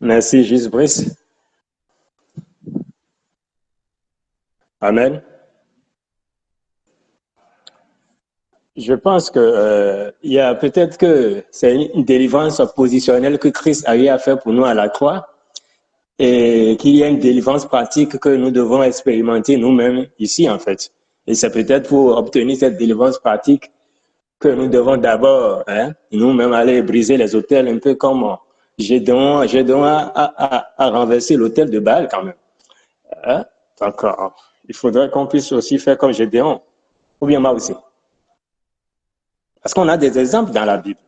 Merci, Juste Brice. Amen. Je pense que il y a peut-être que c'est une délivrance positionnelle que Christ a eu à faire pour nous à la croix et qu'il y a une délivrance pratique que nous devons expérimenter nous-mêmes ici en fait. Et c'est peut-être pour obtenir cette délivrance pratique que nous devons d'abord nous-mêmes aller briser les autels un peu comme Gédéon a renversé l'autel de Baal quand même. Donc il faudrait qu'on puisse aussi faire comme Gédéon, ou bien moi aussi. Parce qu'on a des exemples dans la Bible.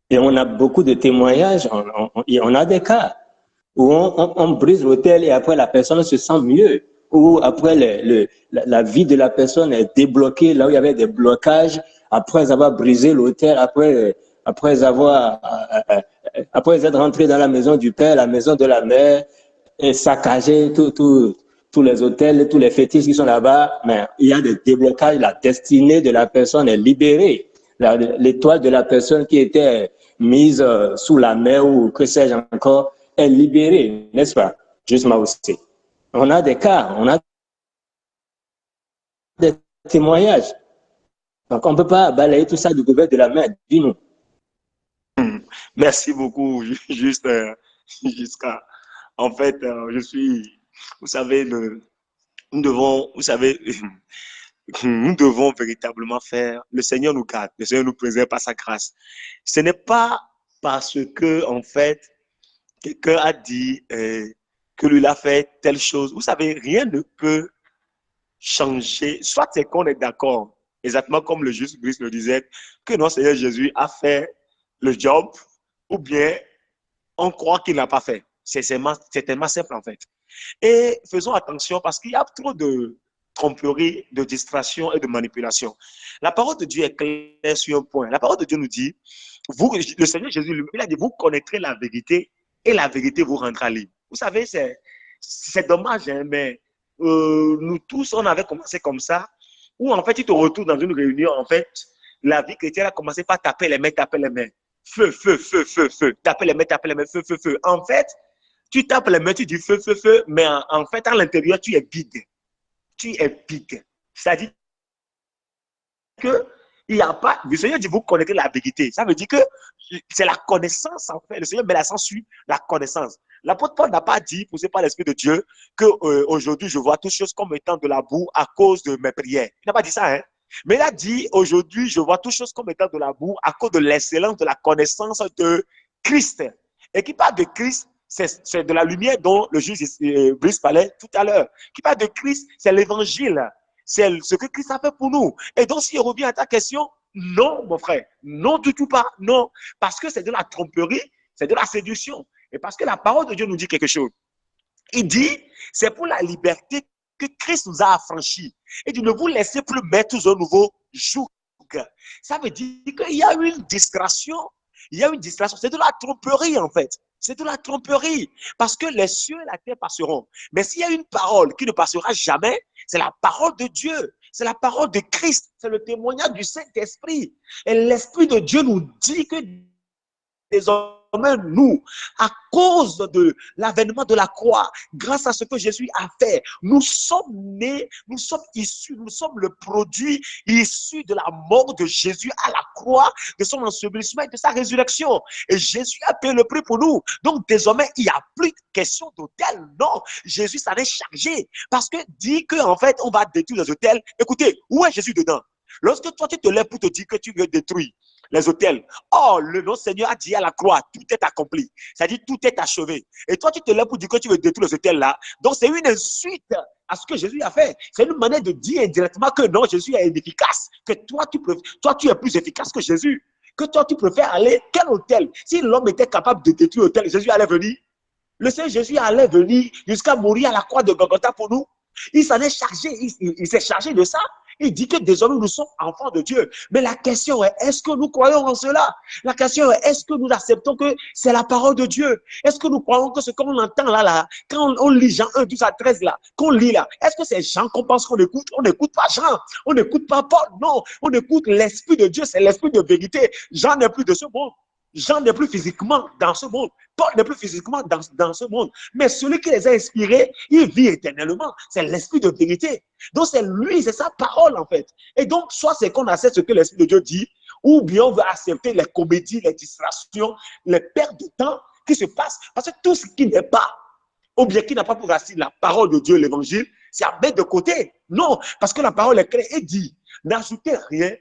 Et on a beaucoup de témoignages, on a des cas où on brise l'autel et après la personne se sent mieux. Ou après la vie de la personne est débloquée, là où il y avait des blocages, après avoir brisé l'autel, après être rentré dans la maison du père, la maison de la mère, et saccagé tous les hôtels, tous les fétiches qui sont là-bas, mais il y a des déblocages, la destinée de la personne est libérée. L'étoile de la personne qui était mise sous la mer ou que sais-je encore est libérée, n'est-ce pas? Juste moi aussi. On a des cas, on a des témoignages. Donc on ne peut pas balayer tout ça du couvert de la main. Dis-nous. Merci beaucoup, jusqu'à. En fait, je suis, vous savez, nous devons, vous savez, nous devons véritablement faire, le Seigneur nous garde, le Seigneur nous préserve par sa grâce. Ce n'est pas parce que, en fait, quelqu'un a dit que lui a fait telle chose. Vous savez, rien ne peut changer. Soit c'est qu'on est d'accord, exactement comme le juste Christ le disait, que notre Seigneur Jésus a fait le job, ou bien on croit qu'il n'a pas fait. C'est tellement simple en fait. Et faisons attention parce qu'il y a trop de tromperie, de distraction et de manipulation. La parole de Dieu est claire sur un point. La parole de Dieu nous dit vous, le Seigneur Jésus lui-même, il a dit, vous connaîtrez la vérité et la vérité vous rendra libre. Vous savez, c'est dommage, hein, mais nous tous, on avait commencé comme ça, où en fait, tu te retrouves dans une réunion, en fait, la vie chrétienne a commencé par taper les mains, taper les mains. Feu, feu, feu, feu, feu. Taper les mains, feu, feu, feu. En fait, tu tapes les mains, tu dis feu, feu, feu, mais en fait, à l'intérieur, tu es vide. Tu es vide. C'est-à-dire que il n'y a pas. Le Seigneur dit, vous connaissez la vérité. Ça veut dire que c'est la connaissance, en fait. Le Seigneur met l'accent sur la connaissance. L'apôtre Paul n'a pas dit, poussé par l'Esprit de Dieu, que aujourd'hui, je vois toutes choses comme étant de la boue à cause de mes prières. Il n'a pas dit ça, hein. Mais il a dit, aujourd'hui, je vois toutes choses comme étant de la boue à cause de l'excellence de la connaissance de Christ. Et qui parle de Christ, c'est de la lumière dont le juge Brice parlait tout à l'heure. Qui parle de Christ, c'est l'évangile. C'est ce que Christ a fait pour nous. Et donc, s'il revient à ta question, non, mon frère, non du tout pas, non. Parce que c'est de la tromperie, c'est de la séduction. Et parce que la parole de Dieu nous dit quelque chose. Il dit, c'est pour la liberté que Christ nous a affranchis. Et dit, ne vous laissez plus mettre sous un nouveau joug. Ça veut dire qu'il y a une distraction. Il y a une distraction. C'est de la tromperie, en fait. C'est de la tromperie. Parce que les cieux et la terre passeront. Mais s'il y a une parole qui ne passera jamais, c'est la parole de Dieu. C'est la parole de Christ. C'est le témoignage du Saint-Esprit. Et l'Esprit de Dieu nous dit que désormais, nous, à cause de l'avènement de la croix, grâce à ce que Jésus a fait, nous sommes nés, nous sommes issus, nous sommes le produit issu de la mort de Jésus à la croix, de son ensevelissement et de sa résurrection. Et Jésus a payé le prix pour nous. Donc désormais, il n'y a plus de question d'autel. Non, Jésus s'en est chargé. Parce que dit qu'en fait, on va détruire les autels. Écoutez, où est Jésus dedans? Lorsque toi, tu te lèves pour te dire que tu veux détruire les autels. Oh, le nom Seigneur a dit à la croix, tout est accompli. C'est-à-dire, tout est achevé. Et toi, tu te lèves pour dire que tu veux détruire les autels là. Donc, c'est une insulte à ce que Jésus a fait. C'est une manière de dire indirectement que non, Jésus est inefficace. Que toi, tu es plus efficace que Jésus. Que toi, tu préfères aller quel autel? Si l'homme était capable de détruire l'autel, Jésus allait venir. Le Seigneur Jésus allait venir jusqu'à mourir à la croix de Golgotha pour nous. Il s'en est chargé. Il s'est chargé de ça. Il dit que désormais nous sommes enfants de Dieu. Mais la question est, est-ce que nous croyons en cela? La question est, est-ce que nous acceptons que c'est la parole de Dieu? Est-ce que nous croyons que ce qu'on entend là, quand on lit Jean 1, 12 à 13 là, qu'on lit là, est-ce que c'est Jean qu'on pense qu'on écoute? On n'écoute pas Jean, on n'écoute pas Paul, non, on écoute l'Esprit de Dieu, c'est l'Esprit de vérité. Jean n'est plus de ce monde. Jean n'est plus physiquement dans ce monde. Paul n'est plus physiquement dans ce monde. Mais celui qui les a inspirés, il vit éternellement. C'est l'Esprit de vérité. Donc c'est lui, c'est sa parole en fait. Et donc, soit c'est qu'on accepte ce que l'Esprit de Dieu dit, ou bien on veut accepter les comédies, les distractions, les pertes de temps qui se passent. Parce que tout ce qui n'est pas, ou bien qui n'a pas pour racine la parole de Dieu, l'évangile, c'est à mettre de côté. Non, parce que la parole est claire et dit, n'ajoutez rien,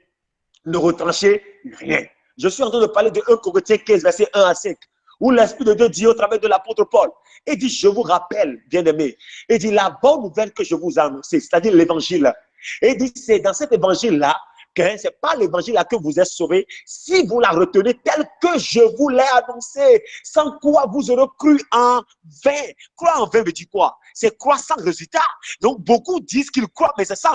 ne retranchez rien. Je suis en train de parler de 1 Corinthiens 15, verset 1 à 5, où l'Esprit de Dieu dit au travers de l'apôtre Paul, il dit, je vous rappelle, bien-aimés, il dit, la bonne nouvelle que je vous ai annoncée, c'est-à-dire l'évangile. Et il dit, c'est dans cet évangile-là, que ce n'est pas l'évangile-là que vous êtes sauvés, si vous la retenez tel que je vous l'ai annoncé, sans quoi vous aurez cru en vain. Croire en vain veut dire quoi? C'est croire sans résultat. Donc, beaucoup disent qu'ils croient, mais c'est sans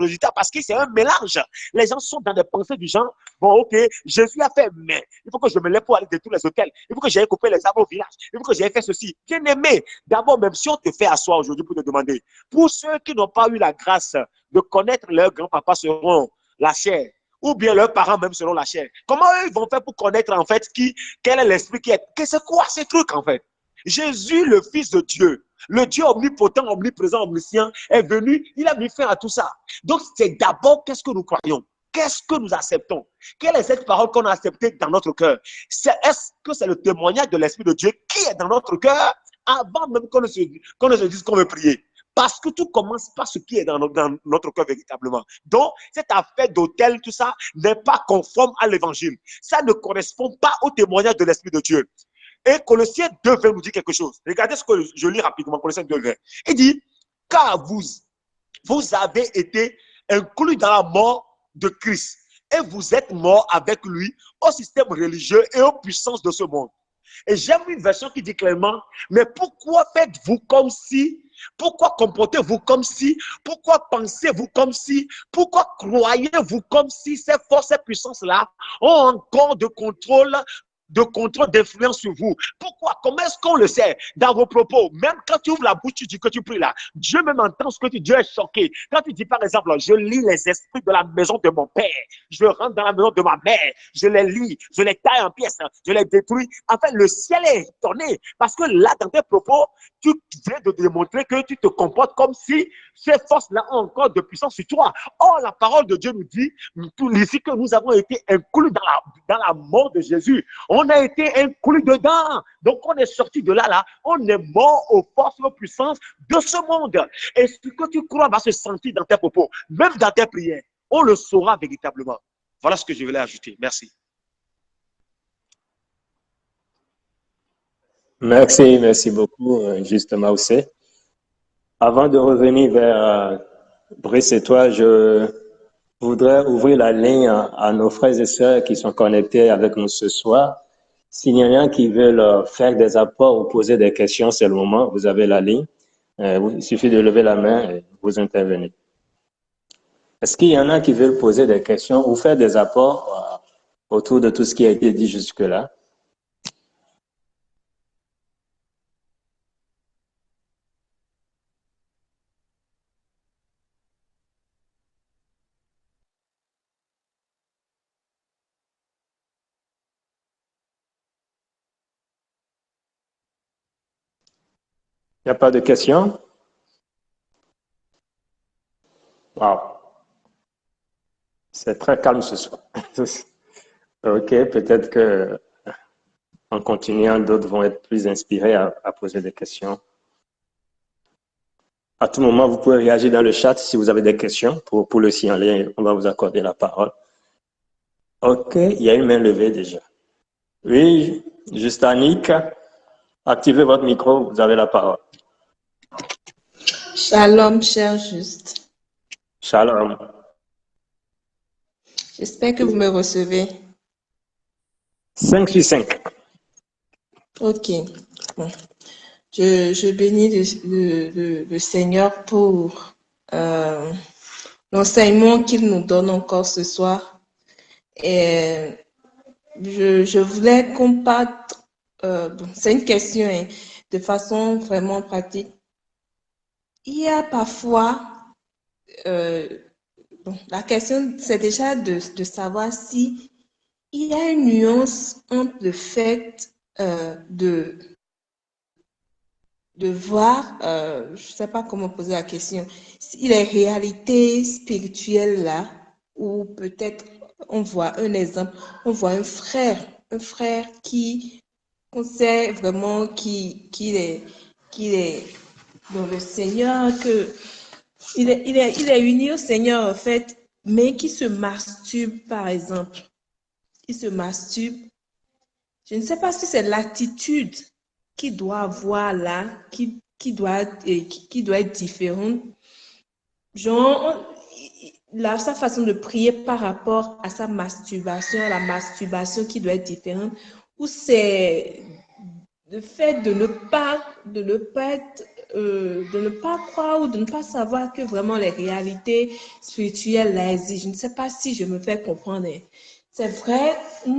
résultat parce que c'est un mélange. Les gens sont dans des pensées du genre, bon, ok, Jésus a fait, mais il faut que je me lève pour aller détruire les hôtels. Il faut que j'aille couper les arbres au village. Il faut que j'aille faire ceci. Bien aimé, d'abord, même si on te fait asseoir aujourd'hui pour te demander, pour ceux qui n'ont pas eu la grâce de connaître leur grand-papa selon la chair, ou bien leurs parents même selon la chair, comment eux ils vont faire pour connaître en fait quel est l'esprit qui est, c'est quoi ces trucs en fait? Jésus, le Fils de Dieu, le Dieu omnipotent, omniprésent, omniscient, est venu, il a mis fin à tout ça. Donc, c'est d'abord qu'est-ce que nous croyons, qu'est-ce que nous acceptons, quelle est cette parole qu'on a acceptée dans notre cœur. Est-ce que c'est le témoignage de l'Esprit de Dieu qui est dans notre cœur avant même qu'on ne se dise qu'on veut prier? Parce que tout commence par ce qui est dans notre cœur véritablement. Donc, cette affaire d'autel, tout ça, n'est pas conforme à l'évangile. Ça ne correspond pas au témoignage de l'Esprit de Dieu. Et Colossiens 2:20 nous dit quelque chose. Regardez ce que je lis rapidement, Colossiens 2:20. Il dit, car vous avez été inclus dans la mort de Christ et vous êtes morts avec lui au système religieux et aux puissances de ce monde. Et j'aime une version qui dit clairement, mais pourquoi faites-vous comme si Pourquoi comportez-vous comme si? Pourquoi pensez-vous comme si? Pourquoi croyez-vous comme si ces forces, ces puissances-là ont encore de contrôle d'influence sur vous? Pourquoi? Comment est-ce qu'on le sait? Dans vos propos, même quand tu ouvres la bouche, tu dis que tu pries là. Dieu même entend ce que tu dis, Dieu est choqué. Quand tu dis par exemple, je lis les esprits de la maison de mon père, je rentre dans la maison de ma mère, je les lis, je les taille en pièces, je les détruis. En fait, le ciel est étonné parce que là, dans tes propos, tu viens de démontrer que tu te comportes comme si ces forces-là ont encore de puissance sur toi. Or, la parole de Dieu nous dit ici que nous avons été inclus dans la mort de Jésus. On a été inclus dedans. Donc, on est sorti de là. On est mort aux forces, aux puissances de ce monde. Et ce que tu crois va se sentir dans tes propos, même dans tes prières. On le saura véritablement. Voilà ce que je voulais ajouter. Merci. Merci beaucoup, justement aussi. Avant de revenir vers Brice et toi, je voudrais ouvrir la ligne à nos frères et sœurs qui sont connectés avec nous ce soir. S'il y en a qui veulent faire des apports ou poser des questions, c'est le moment. Vous avez la ligne. Il suffit de lever la main et vous intervenez. Est-ce qu'il y en a qui veulent poser des questions ou faire des apports autour de tout ce qui a été dit jusque-là? Il n'y a pas de questions? Wow. C'est très calme ce soir. OK, peut-être que en continuant, d'autres vont être plus inspirés à poser des questions. À tout moment, vous pouvez réagir dans le chat si vous avez des questions pour le signaler. On va vous accorder la parole. OK, il y a une main levée déjà. Oui, juste Annick, activez votre micro, vous avez la parole. Shalom, cher Juste. Shalom. J'espère que vous me recevez. 5 sur 5. Ok. Bon. Je bénis le Seigneur pour l'enseignement qu'il nous donne encore ce soir. Et je voulais qu'on parle, c'est une question hein, de façon vraiment pratique. Il y a parfois, la question c'est déjà de savoir si il y a une nuance entre le fait de voir, je ne sais pas comment poser la question, si les réalités spirituelles là, ou peut-être on voit un exemple, on voit un frère qui, on sait vraiment qu'il est dans le Seigneur, que il est uni au Seigneur en fait, mais qui se masturbe par exemple. Il se masturbe. Je ne sais pas si c'est l'attitude qu'il doit avoir là, qui doit être différente. Genre, sa façon de prier par rapport à sa masturbation, la masturbation qui doit être différente, ou c'est le fait de ne pas croire ou de ne pas savoir que vraiment les réalités spirituelles là existent. Je ne sais pas si je me fais comprendre. C'est vrai, nous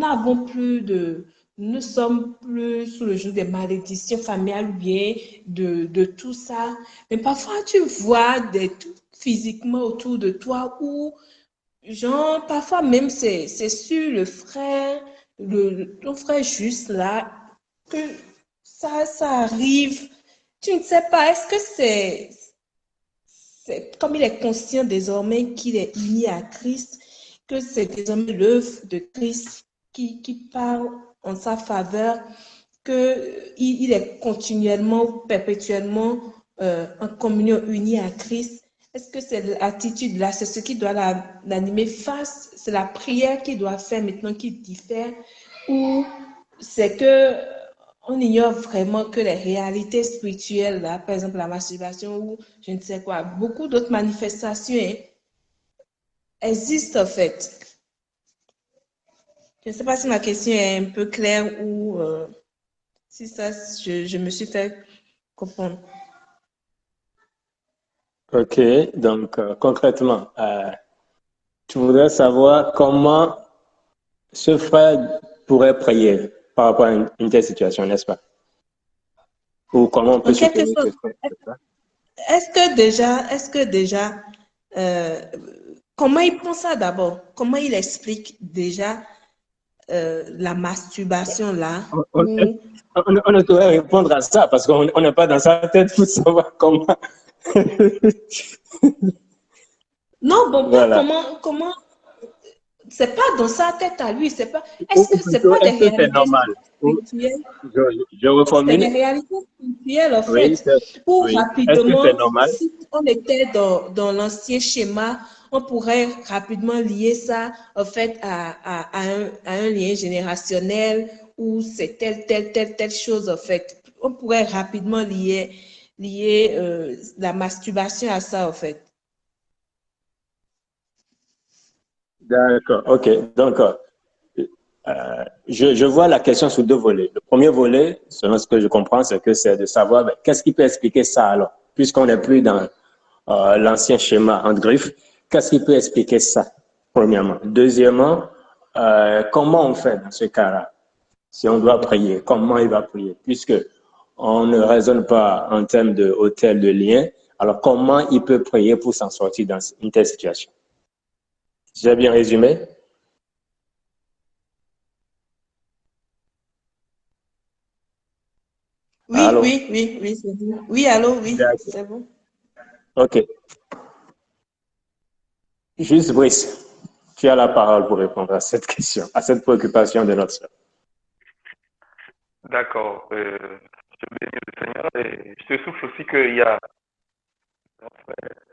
ne sommes plus sous le joug des malédictions familiales ou bien de tout ça. Mais parfois, tu vois des trucs physiquement autour de toi où, genre, parfois même c'est sur le frère, ton frère juste là, que ça arrive. Tu ne sais pas, est-ce que c'est comme il est conscient désormais qu'il est uni à Christ, que c'est désormais l'œuvre de Christ qui parle en sa faveur, qu'il est continuellement, perpétuellement en communion uni à Christ. Est-ce que c'est l'attitude-là, c'est ce qui doit l'animer face, c'est la prière qu'il doit faire maintenant qui diffère, ou c'est que on ignore vraiment que les réalités spirituelles, là, par exemple la masturbation ou je ne sais quoi, beaucoup d'autres manifestations hein, existent en fait. Je ne sais pas si ma question est un peu claire ou si ça, je me suis fait comprendre. Ok, donc concrètement, tu voudrais savoir comment ce frère pourrait prier par rapport à une telle situation, n'est-ce pas? Ou comment on peut En quelque soutenir ce sorte, frère, c'est ça? est-ce que déjà, euh, comment il prend ça d'abord? Comment il explique déjà la masturbation là? On, on- Ou... on ne saurait répondre à ça parce qu'on n'est pas dans sa tête pour savoir comment. Non, bon, pas Voilà. comment, c'est pas dans sa tête à lui, c'est pas, est-ce Ou que c'est plutôt, pas des est-ce que c'est réalités normal? spirituelles? Je C'est des reformule. réalités spirituelles, en Oui, fait. Pour oui. Est-ce que c'est rapidement, normal? si on était dans l'ancien schéma, on pourrait rapidement lier ça, en fait, à un lien générationnel où c'est telle chose, en fait. On pourrait rapidement lier la masturbation à ça, en fait. D'accord. OK. Donc, je vois la question sous deux volets. Le premier volet, selon ce que je comprends, c'est que c'est de savoir ben, qu'est-ce qui peut expliquer ça alors, puisqu'on n'est plus dans l'ancien schéma en griffe, qu'est-ce qui peut expliquer ça, premièrement. Deuxièmement, comment on fait dans ce cas-là? Si on doit prier, comment il va prier? Puisque on ne raisonne pas en termes de hôtel de lien, alors comment il peut prier pour s'en sortir dans une telle situation? J'ai bien résumé? Oui, Allô? oui, oui, oui, c'est bon. Oui, allô, oui, D'accord. c'est bon. OK. Juste Brice, tu as la parole pour répondre à cette question, à cette préoccupation de notre soeur. D'accord. Je bénis le Seigneur et je te souffle aussi qu'il y a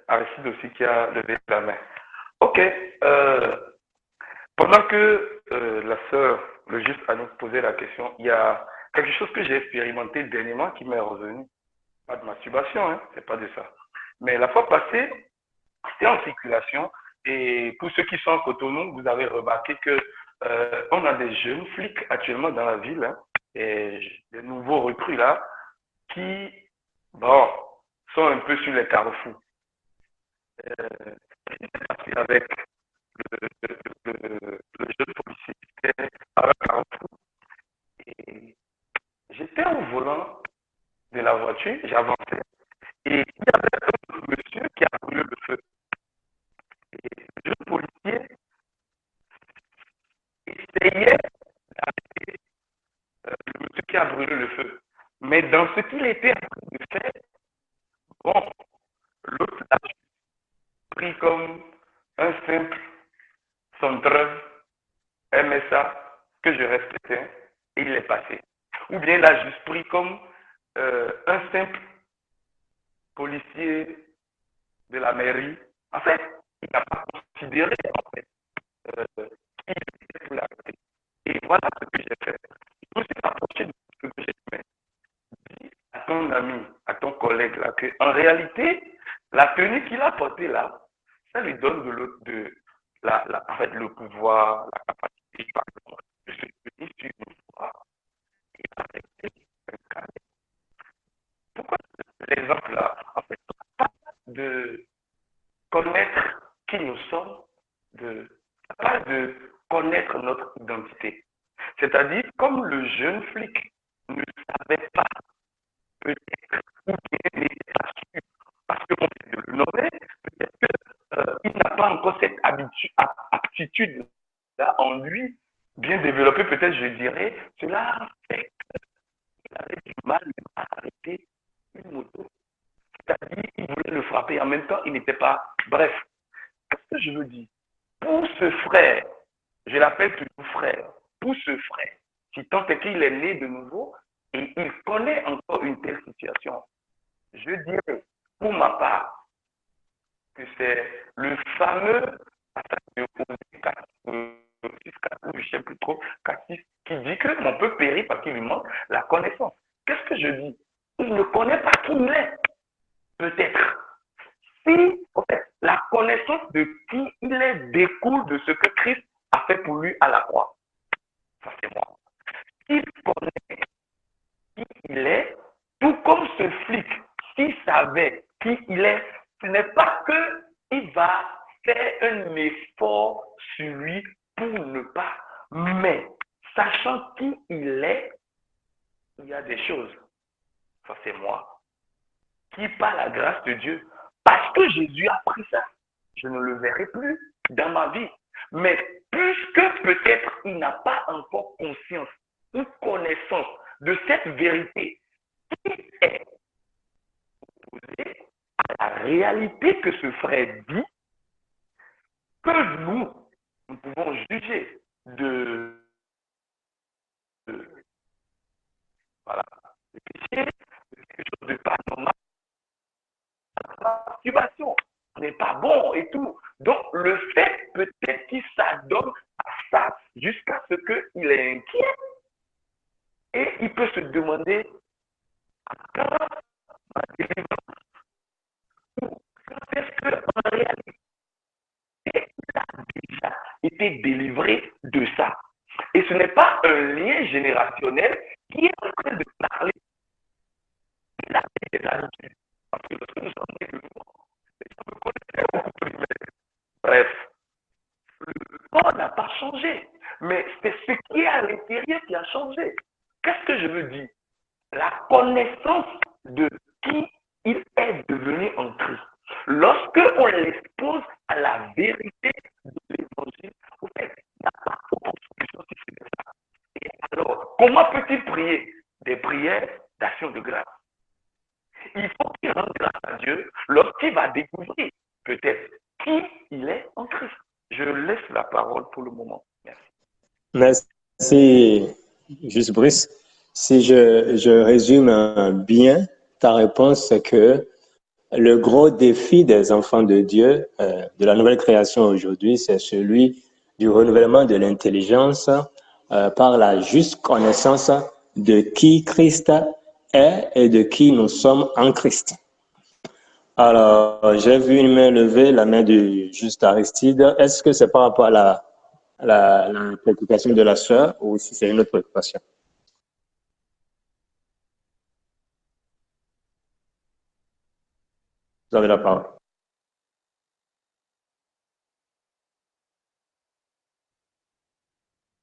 Aristide aussi qui a levé la main. Ok. Pendant que la sœur, le juste, a nous posé la question, il y a quelque chose que j'ai expérimenté dernièrement qui m'est revenu. Pas de masturbation, hein, c'est pas de ça. Mais la fois passée, c'était en circulation et pour ceux qui sont en Cotonou, vous avez remarqué que on a des jeunes flics actuellement dans la ville, hein, et des nouveaux recrues là, qui, bon, sont un peu sur les carrefours. Euh, avec le jeune policier qui était à un carrefour. Et j'étais au volant de la voiture, j'avançais. Et il y avait un monsieur qui a brûlé le feu. Et le jeune policier essayait d'arrêter le monsieur qui a brûlé le feu. Mais dans ce qu'il était en train de faire, bon, l'autre l'a pris comme un simple centreur MSA que je respectais et il est passé. Ou bien il l'a juste pris comme un simple policier de la mairie. En fait, il n'a pas considéré en fait, qui il était pour l'arrêter. Et voilà ce que j'ai fait. Je me suis approché de ce que j'ai fait. Dis à ton ami, à ton collègue là, que en réalité, la tenue qu'il a portée là, ça lui donne en fait, le pouvoir, la capacité, par exemple, de se tenir sur une voie et arrêter un cas. Pourquoi l'exemple là, en fait, pas de connaître qui nous sommes, pas de connaître notre identité. C'est-à-dire, comme le jeune flic ne savait pas peut-être ou bien n'était pas sûr, parce qu'on vient de le nommer, peut-être qu'il n'a pas encore cette aptitude-là en lui bien développée, peut-être je dirais, cela fait qu'il avait du mal à arrêter une moto. C'est-à-dire, il voulait le frapper, en même temps, il n'était pas. Bref, qu'est-ce que je veux dire? Pour ce frère, je l'appelle toujours frère, pour ce frère, si tant est qu'il est né de nouveau et il connaît encore une telle situation, je dirais, pour ma part, que c'est le fameux passage de Osée 4, ou je ne sais plus trop, 4, qui dit que mon peuple périt parce qu'il lui manque la connaissance. Qu'est-ce que je dis? Il ne connaît pas qui il est, peut-être. Si en fait, la connaissance de qui il est découle de ce que Christ a fait pour lui à la croix, ça c'est moi. S'il connaît qui il est, tout comme ce flic, s'il savait qui il est, Ce n'est pas qu'il va faire un effort sur lui pour ne pas, mais sachant qui il est, il y a des choses, ça c'est moi, qui par la grâce de Dieu, parce que Jésus a pris ça, je ne le verrai plus dans ma vie. Mais puisque peut-être il n'a pas encore conscience ou connaissance de cette vérité qui est opposée à la réalité que ce frère dit, que nous pouvons juger voilà, de péché, de quelque chose de pas normal, la masturbation n'est pas bon et tout. Donc, le fait peut-être qu'il s'adonne à ça jusqu'à ce qu'il est inquiet et il peut se demander quand ma délivrance ou quand est-ce qu'en réalité il a déjà été délivré de ça. Et ce n'est pas un lien générationnel qui est en train de parler. Il a des habitudes. Parce que lorsque nous sommes nés de nouveau, les gens me connaissaient beaucoup plus. Bref, le corps n'a pas changé. Mais c'est ce qui est à l'intérieur qui a changé. Qu'est-ce que je veux dire? La connaissance de qui il est devenu en Christ. Lorsque on l'expose à la vérité de l'évangile, en fait, il n'y a pas autre solution si ce n'est ça. Et alors, comment peut-il prier? Des prières d'action de grâce. Il faut qu'il rende grâce à Dieu lorsqu'il va découvrir peut-être qui il est en Christ. Je laisse la parole pour le moment. Merci. Merci, juste Brice. Si je résume bien ta réponse, c'est que le gros défi des enfants de Dieu, de la nouvelle création aujourd'hui, c'est celui du renouvellement de l'intelligence par la juste connaissance de qui Christ est et de qui nous sommes en Christ. Alors, j'ai vu une main levée, la main du juste Aristide. Est-ce que c'est par rapport à la préoccupation de la sœur ou si c'est une autre préoccupation? Vous avez la parole.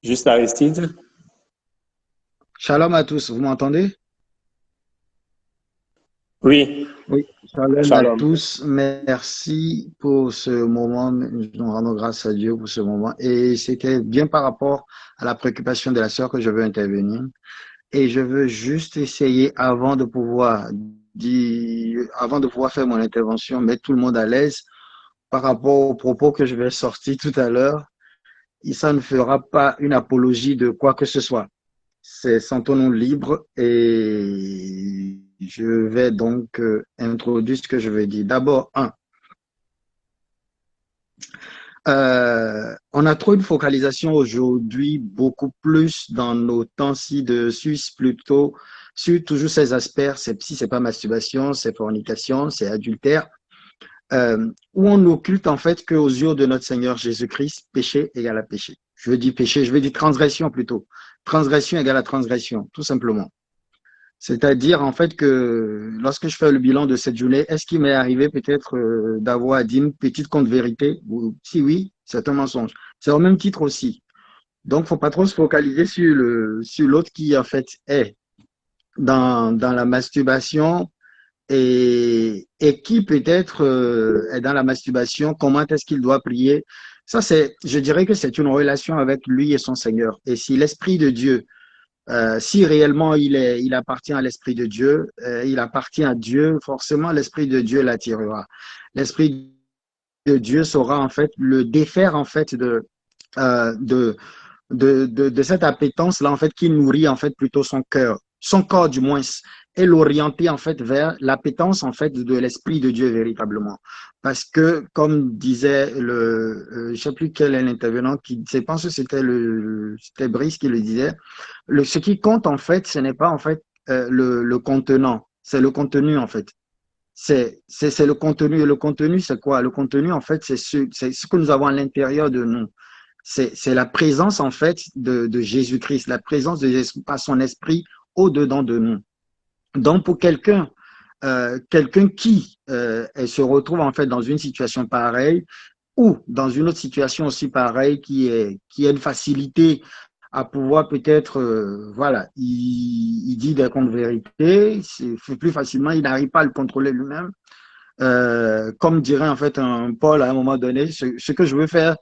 Juste Aristide. Shalom à tous, vous m'entendez? Oui. Oui, shalom Shalom. à tous. Merci pour ce moment. Nous rendons grâce à Dieu pour ce moment. Et c'était bien par rapport à la préoccupation de la sœur que je veux intervenir. Et je veux juste essayer, avant de pouvoir faire mon intervention, mettre tout le monde à l'aise par rapport aux propos que je vais sortir tout à l'heure. Et ça ne fera pas une apologie de quoi que ce soit. Sentons-nous libres et je vais donc introduire ce que je veux dire. D'abord, on a trop une focalisation aujourd'hui, beaucoup plus dans nos temps-ci de Suisse, plutôt sur toujours ces aspects. Si c'est pas masturbation, c'est fornication, c'est adultère, où on occulte en fait qu'aux yeux de notre Seigneur Jésus-Christ, péché égale à péché. Je veux dire péché, je veux dire transgression plutôt. Transgression égale à transgression, tout simplement. C'est-à-dire, en fait, que lorsque je fais le bilan de cette journée, est-ce qu'il m'est arrivé peut-être d'avoir dit une petite contre-vérité? Si oui, c'est un mensonge. C'est au même titre aussi. Donc, faut pas trop se focaliser sur l'autre qui, en fait, est dans la masturbation et qui peut-être est dans la masturbation. Comment est-ce qu'il doit prier? Ça, je dirais que c'est une relation avec lui et son Seigneur. Et si l'Esprit de Dieu, si réellement il appartient à l'Esprit de Dieu, il appartient à Dieu, forcément l'Esprit de Dieu l'attirera. L'Esprit de Dieu saura en fait le défaire en fait de cette appétence-là en fait qui nourrit en fait plutôt son corps du moins, et l'orienter en fait vers l'appétence en fait de l'Esprit de Dieu véritablement. Parce que comme disait je sais plus quel est l'intervenant je pense que c'était Brice qui le disait, ce qui compte en fait, ce n'est pas en fait le contenant, c'est le contenu en fait. C'est le contenu. Et le contenu, c'est quoi? Le contenu, en fait, c'est ce que nous avons à l'intérieur de nous. C'est la présence, en fait, de Jésus-Christ, la présence de Jésus par son esprit au-dedans de nous. Donc, pour quelqu'un quelqu'un qui se retrouve en fait dans une situation pareille ou dans une autre situation aussi pareille qui est une facilité à pouvoir peut-être, voilà, il dit des contres vérités, c'est plus facilement, il n'arrive pas à le contrôler lui-même. Comme dirait en fait un Paul à un moment donné, ce que je veux faire,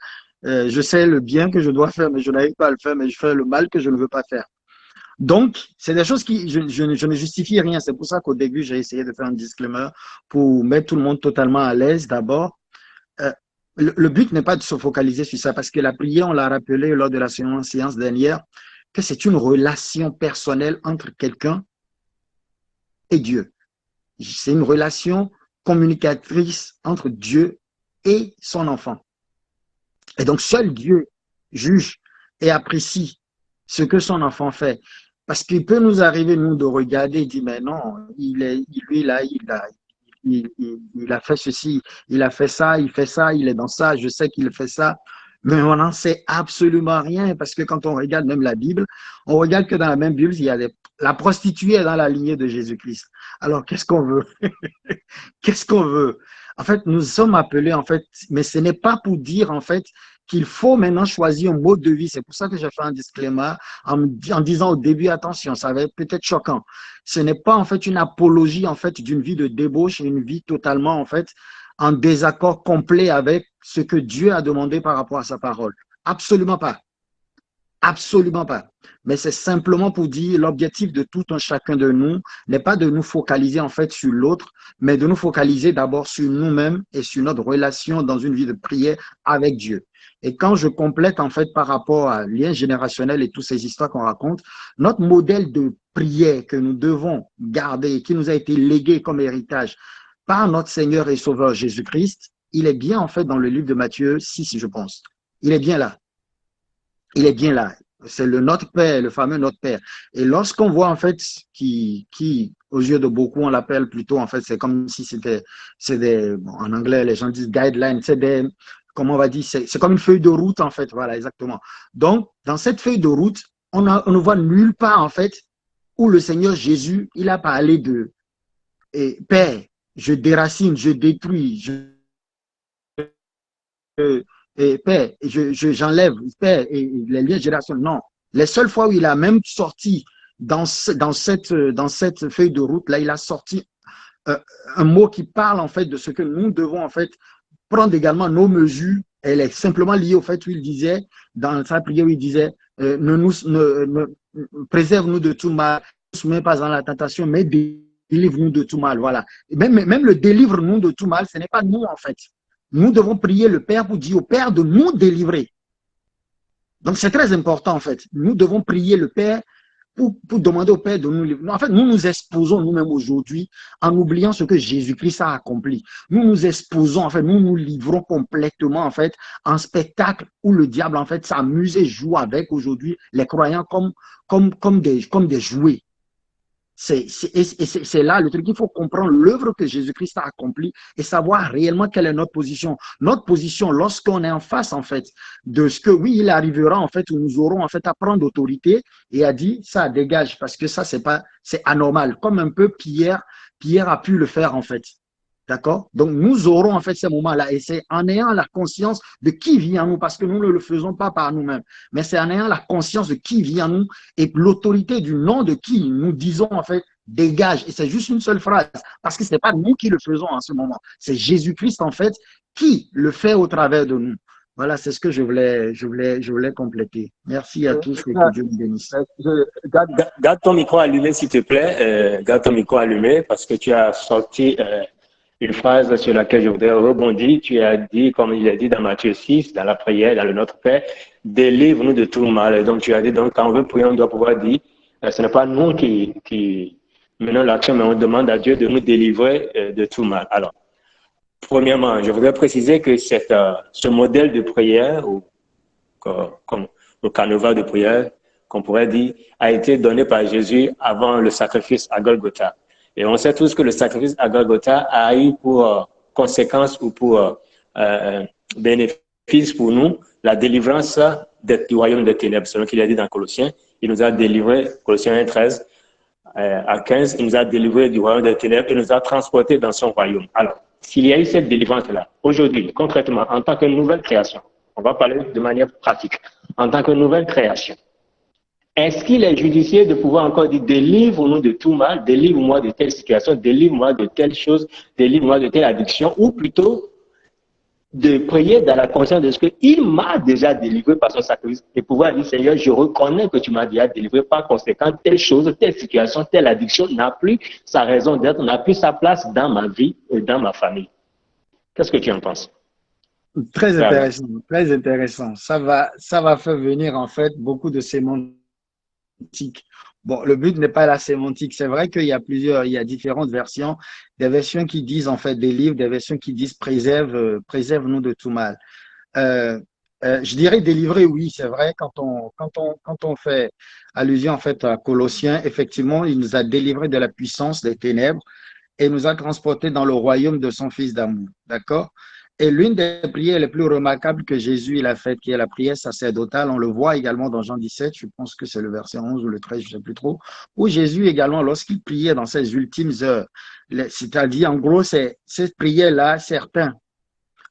je sais le bien que je dois faire, mais je n'arrive pas à le faire, mais je fais le mal que je ne veux pas faire. Donc, c'est des choses qui, je ne justifie rien. C'est pour ça qu'au début, j'ai essayé de faire un disclaimer pour mettre tout le monde totalement à l'aise d'abord. Le but n'est pas de se focaliser sur ça, parce que la prière, on l'a rappelé lors de la séance dernière, que c'est une relation personnelle entre quelqu'un et Dieu. C'est une relation communicatrice entre Dieu et son enfant. Et donc, seul Dieu juge et apprécie ce que son enfant fait. Parce qu'il peut nous arriver, nous, de regarder et dire, mais non, lui, là, il a fait ceci, il a fait ça, il est dans ça, je sais qu'il fait ça. Mais on n'en sait absolument rien, parce que quand on regarde même la Bible, on regarde que dans la même Bible, il y a la prostituée est dans la lignée de Jésus-Christ. Alors, qu'est-ce qu'on veut? Qu'est-ce qu'on veut? En fait, nous sommes appelés, en fait, mais ce n'est pas pour dire, en fait, qu'il faut maintenant choisir un mode de vie. C'est pour ça que j'ai fait un disclaimer en disant au début, attention, ça va être peut-être choquant. Ce n'est pas, en fait, une apologie, en fait, d'une vie de débauche et une vie totalement, en fait, en désaccord complet avec ce que Dieu a demandé par rapport à sa parole. Absolument pas. Absolument pas. Mais c'est simplement pour dire l'objectif de tout un chacun de nous n'est pas de nous focaliser en fait sur l'autre, mais de nous focaliser d'abord sur nous-mêmes et sur notre relation dans une vie de prière avec Dieu. Et quand je complète en fait par rapport à lien générationnel et toutes ces histoires qu'on raconte, notre modèle de prière que nous devons garder, qui nous a été légué comme héritage par notre Seigneur et Sauveur Jésus-Christ, il est bien en fait dans le livre de Matthieu 6, je pense. Il est bien là. Il est bien là. C'est le Notre Père, le fameux Notre Père. Et lorsqu'on voit en fait qui aux yeux de beaucoup, on l'appelle plutôt en fait, c'est comme si c'est des, bon, en anglais les gens disent guidelines, c'est des, comment on va dire, c'est comme une feuille de route en fait, voilà exactement. Donc dans cette feuille de route, on ne voit nulle part en fait où le Seigneur Jésus, il a parlé de Père, je déracine, je détruis, Père, j'enlève, Père, et les liens générationnels. Non. Les seules fois où il a même sorti dans cette feuille de route, là, il a sorti un mot qui parle en fait de ce que nous devons en fait prendre également nos mesures. Elle est simplement liée au fait où il disait, dans sa prière, où il disait, préserve-nous de tout mal, ne nous soumets pas dans la tentation, mais délivre-nous de tout mal. Voilà. Même le délivre-nous de tout mal, ce n'est pas nous en fait. Nous devons prier le Père pour dire au Père de nous délivrer. Donc, c'est très important, en fait. Nous devons prier le Père pour demander au Père de nous livrer. En fait, nous nous exposons nous-mêmes aujourd'hui en oubliant ce que Jésus-Christ a accompli. Nous nous exposons, en fait, nous nous livrons complètement, en fait, en spectacle où le diable, en fait, s'amuse et joue avec aujourd'hui les croyants comme des jouets. C'est là le truc. Il faut comprendre l'œuvre que Jésus-Christ a accomplie et savoir réellement quelle est notre position. Notre position, lorsqu'on est en face, en fait, de ce que, oui, il arrivera, en fait, où nous aurons, en fait, à prendre autorité et à dire, ça dégage, parce que ça, c'est anormal. Comme un peu Pierre a pu le faire, en fait. D'accord? Donc, nous aurons en fait ces moments-là. Et c'est en ayant la conscience de qui vit en nous, parce que nous ne le faisons pas par nous-mêmes, mais c'est en ayant la conscience de qui vit en nous et l'autorité du nom de qui nous disons en fait dégage. Et c'est juste une seule phrase, parce que ce n'est pas nous qui le faisons en ce moment. C'est Jésus-Christ en fait qui le fait au travers de nous. Voilà, c'est ce que je voulais compléter. Merci à tous et que Dieu vous bénisse. Garde ton micro allumé, s'il te plaît. Garde ton micro allumé parce que tu as sorti une phrase sur laquelle je voudrais rebondir. Tu as dit, comme il a dit dans Matthieu 6, dans la prière, dans le Notre Père, délivre-nous de tout le mal. Et donc, tu as dit, donc, quand on veut prier, on doit pouvoir dire, ce n'est pas nous qui menons l'action, mais on demande à Dieu de nous délivrer de tout mal. Alors, premièrement, je voudrais préciser que ce modèle de prière, ou comme le carnaval de prière, qu'on pourrait dire, a été donné par Jésus avant le sacrifice à Golgotha. Et on sait tous que le sacrifice à Golgotha a eu pour conséquence ou pour bénéfice pour nous la délivrance du royaume des ténèbres. Selon qu'il a dit dans Colossiens, il nous a délivrés, Colossiens 1,13, à 15, il nous a délivrés du royaume des ténèbres et nous a transportés dans son royaume. Alors, s'il y a eu cette délivrance-là, aujourd'hui, concrètement, en tant que nouvelle création, on va parler de manière pratique, en tant que nouvelle création, est-ce qu'il est judicieux de pouvoir encore dire délivre-nous de tout mal, délivre-moi de telle situation, délivre-moi de telle chose, délivre-moi de telle addiction, ou plutôt de prier dans la conscience de ce qu'il m'a déjà délivré par son sacrifice et pouvoir dire Seigneur, je reconnais que tu m'as déjà délivré, par conséquent, telle chose, telle situation, telle addiction n'a plus sa raison d'être, n'a plus sa place dans ma vie et dans ma famille. Qu'est-ce que tu en penses? Très intéressant, très intéressant. Ça va faire venir en fait beaucoup de sémantique. Bon, le but n'est pas la sémantique. C'est vrai qu'il y a il y a différentes versions. Des versions qui disent en fait des livres, des versions qui disent préserve-nous de tout mal. Je dirais délivrer, oui, c'est vrai. Quand on fait allusion en fait à Colossiens, effectivement, il nous a délivrés de la puissance des ténèbres et nous a transportés dans le royaume de son Fils d'amour. D'accord? Et l'une des prières les plus remarquables que Jésus il a faites, qui est la prière sacerdotale, on le voit également dans Jean 17, je pense que c'est le verset 11 ou le 13, je ne sais plus trop, où Jésus également, lorsqu'il priait dans ses ultimes heures, c'est-à-dire en gros, cette prière-là,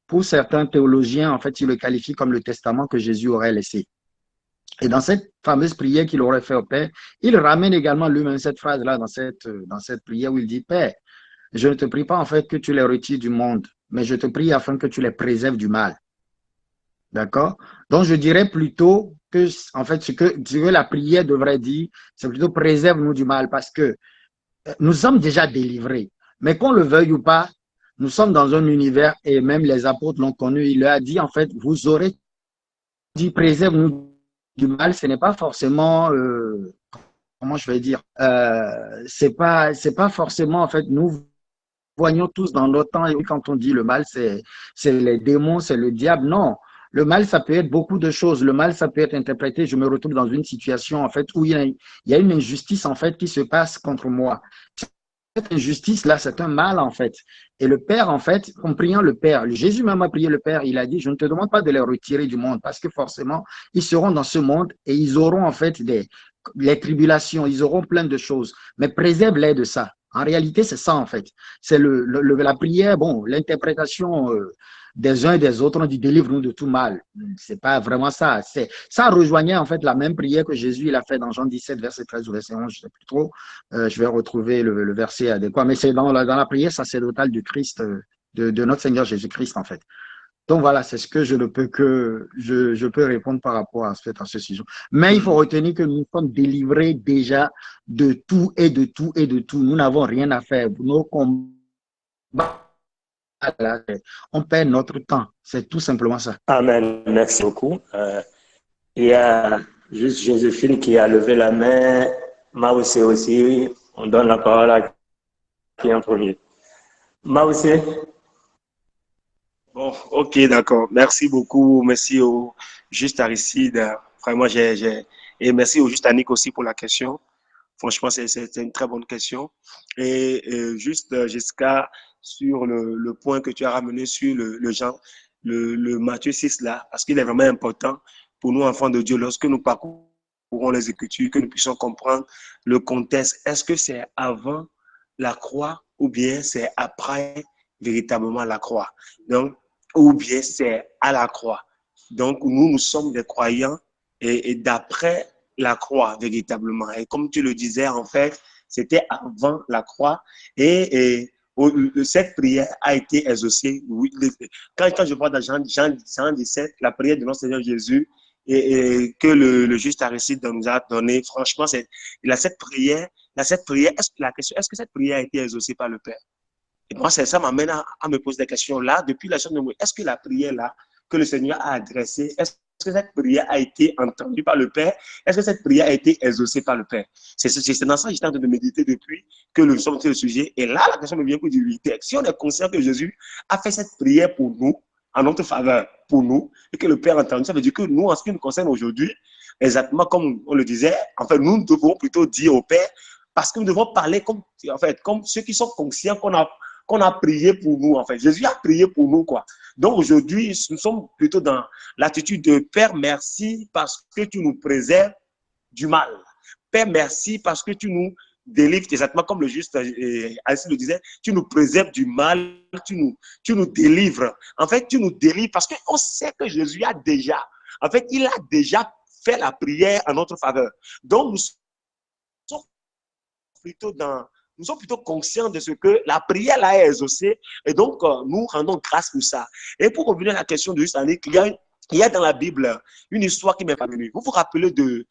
pour certains théologiens, en fait, ils le qualifient comme le testament que Jésus aurait laissé. Et dans cette fameuse prière qu'il aurait fait au Père, il ramène également lui-même cette phrase-là dans cette prière où il dit, Père, je ne te prie pas en fait que tu les retires du monde, mais je te prie afin que tu les préserves du mal. D'accord? Donc, je dirais plutôt que, en fait, ce que la prière devrait dire, c'est plutôt préserve-nous du mal parce que nous sommes déjà délivrés. Mais qu'on le veuille ou pas, nous sommes dans un univers et même les apôtres l'ont connu. Il leur a dit, en fait, vous aurez dit préserve-nous du mal. Ce n'est pas forcément, comment je vais dire, c'est pas forcément, en fait, nous voyons tous dans notre temps, et quand on dit le mal, c'est les démons, c'est le diable. Non, le mal, ça peut être beaucoup de choses. Le mal, ça peut être interprété, je me retrouve dans une situation, en fait, où il y a une injustice, en fait, qui se passe contre moi. Cette injustice-là, c'est un mal, en fait. Et le Père, en fait, en priant le Père, Jésus même a prié le Père, il a dit, je ne te demande pas de les retirer du monde, parce que forcément, ils seront dans ce monde et ils auront, en fait, les tribulations, ils auront plein de choses. Mais préserve-les de ça. En réalité, c'est ça, en fait. C'est la prière, bon, l'interprétation des uns et des autres, on dit délivre-nous de tout mal. C'est pas vraiment ça. Ça rejoignait, en fait, la même prière que Jésus, il a fait dans Jean 17, verset 13 ou verset 11, je ne sais plus trop. Je vais retrouver le verset adéquat. Mais c'est dans la prière sacerdotale du Christ, de notre Seigneur Jésus-Christ, en fait. Donc voilà, c'est ce que je peux répondre par rapport à ce sujet. Mais il faut retenir que nous sommes délivrés déjà de tout et de tout et de tout. Nous n'avons rien à faire. Nos combats, on perd notre temps. C'est tout simplement ça. Amen. Merci beaucoup. Il y a juste Joséphine qui a levé la main. Maoussé aussi. On donne la parole à qui en premier. Maoussé. Bon, ok, d'accord. Merci beaucoup. Merci au Juste Aristide. Vraiment, et merci au Juste Annick aussi pour la question. Franchement, c'est une très bonne question. Et juste, Jessica, sur le point que tu as ramené sur le Matthieu 6 là, parce qu'il est vraiment important pour nous, enfants de Dieu, lorsque nous parcourons les Écritures, que nous puissions comprendre le contexte. Est-ce que c'est avant la croix ou bien c'est après véritablement la croix? Donc, ou bien c'est à la croix. Donc, nous sommes des croyants et d'après la croix, véritablement. Et comme tu le disais, en fait, c'était avant la croix et cette prière a été exaucée. Oui, quand je vois dans Jean 17, la prière de notre Seigneur Jésus et que le juste Aristide nous a donné, franchement, cette prière, la question, est-ce que cette prière a été exaucée par le Père? Et moi, ça m'amène à me poser des questions là, depuis la chambre de est-ce que la prière là, que le Seigneur a adressée, est-ce que cette prière a été entendue par le Père? Est-ce que cette prière a été exaucée par le Père? C'est dans ça que j'étais en train de méditer depuis que nous sommes sur le sujet. Et là, la question me vient pour dire, si on est conscient que Jésus a fait cette prière pour nous, en notre faveur, pour nous, et que le Père a entendu, ça veut dire que nous, en ce qui nous concerne aujourd'hui, exactement comme on le disait, en fait, nous devons plutôt dire au Père, parce que nous devons parler comme ceux qui sont conscients qu'on a prié pour nous, en fait. Jésus a prié pour nous, quoi. Donc, aujourd'hui, nous sommes plutôt dans l'attitude de Père, merci parce que tu nous préserves du mal. Père, merci parce que tu nous délivres, exactement comme le juste Alcide le disait, tu nous préserves du mal, tu nous délivres. En fait, tu nous délivres parce qu'on sait que Jésus a déjà, en fait, il a déjà fait la prière en notre faveur. Donc, nous sommes plutôt nous sommes plutôt conscients de ce que la prière là est exaucée et donc nous rendons grâce pour ça. Et pour revenir à la question de juste Annick, il y a dans la Bible une histoire qui m'est parvenue. Vous vous rappelez du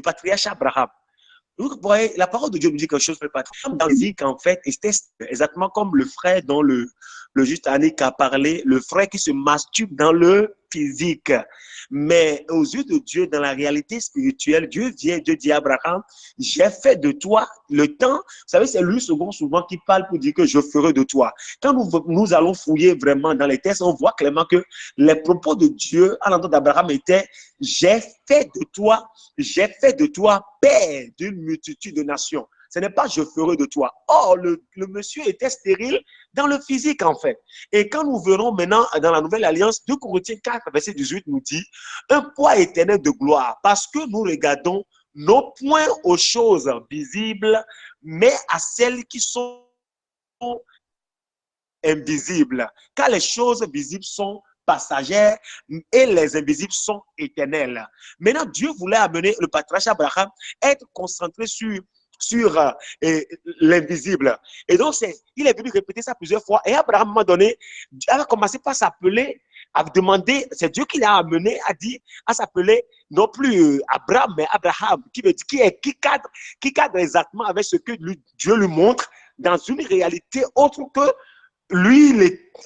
patriarche Abraham. Vous voyez, la parole de Dieu nous dit quelque chose de patriarche. Dans le physique, en fait, c'était exactement comme le frère dont le juste Annick a parlé, le frère qui se masturbe dans le physique. Mais aux yeux de Dieu, dans la réalité spirituelle, Dieu dit à Abraham, j'ai fait de toi le temps. Vous savez, c'est lui souvent qui parle pour dire que je ferai de toi. Quand nous allons fouiller vraiment dans les textes, on voit clairement que les propos de Dieu à l'endroit d'Abraham étaient, j'ai fait de toi père d'une multitude de nations. Ce n'est pas je ferai de toi. Or, le monsieur était stérile dans le physique, en fait. Et quand nous verrons maintenant dans la Nouvelle Alliance, 2 Corinthiens 4, verset 18 nous dit un poids éternel de gloire, parce que nous regardons non point aux choses visibles, mais à celles qui sont invisibles. Car les choses visibles sont passagères et les invisibles sont éternelles. Maintenant, Dieu voulait amener le patriarche Abraham à être concentré sur l'invisible. Et donc, il est venu répéter ça plusieurs fois. Et Abraham, à un moment donné, a commencé par s'appeler, à demander, c'est Dieu qui l'a amené à s'appeler non plus Abraham, mais Abraham, qui cadre exactement avec ce que Dieu lui montre dans une réalité autre que lui,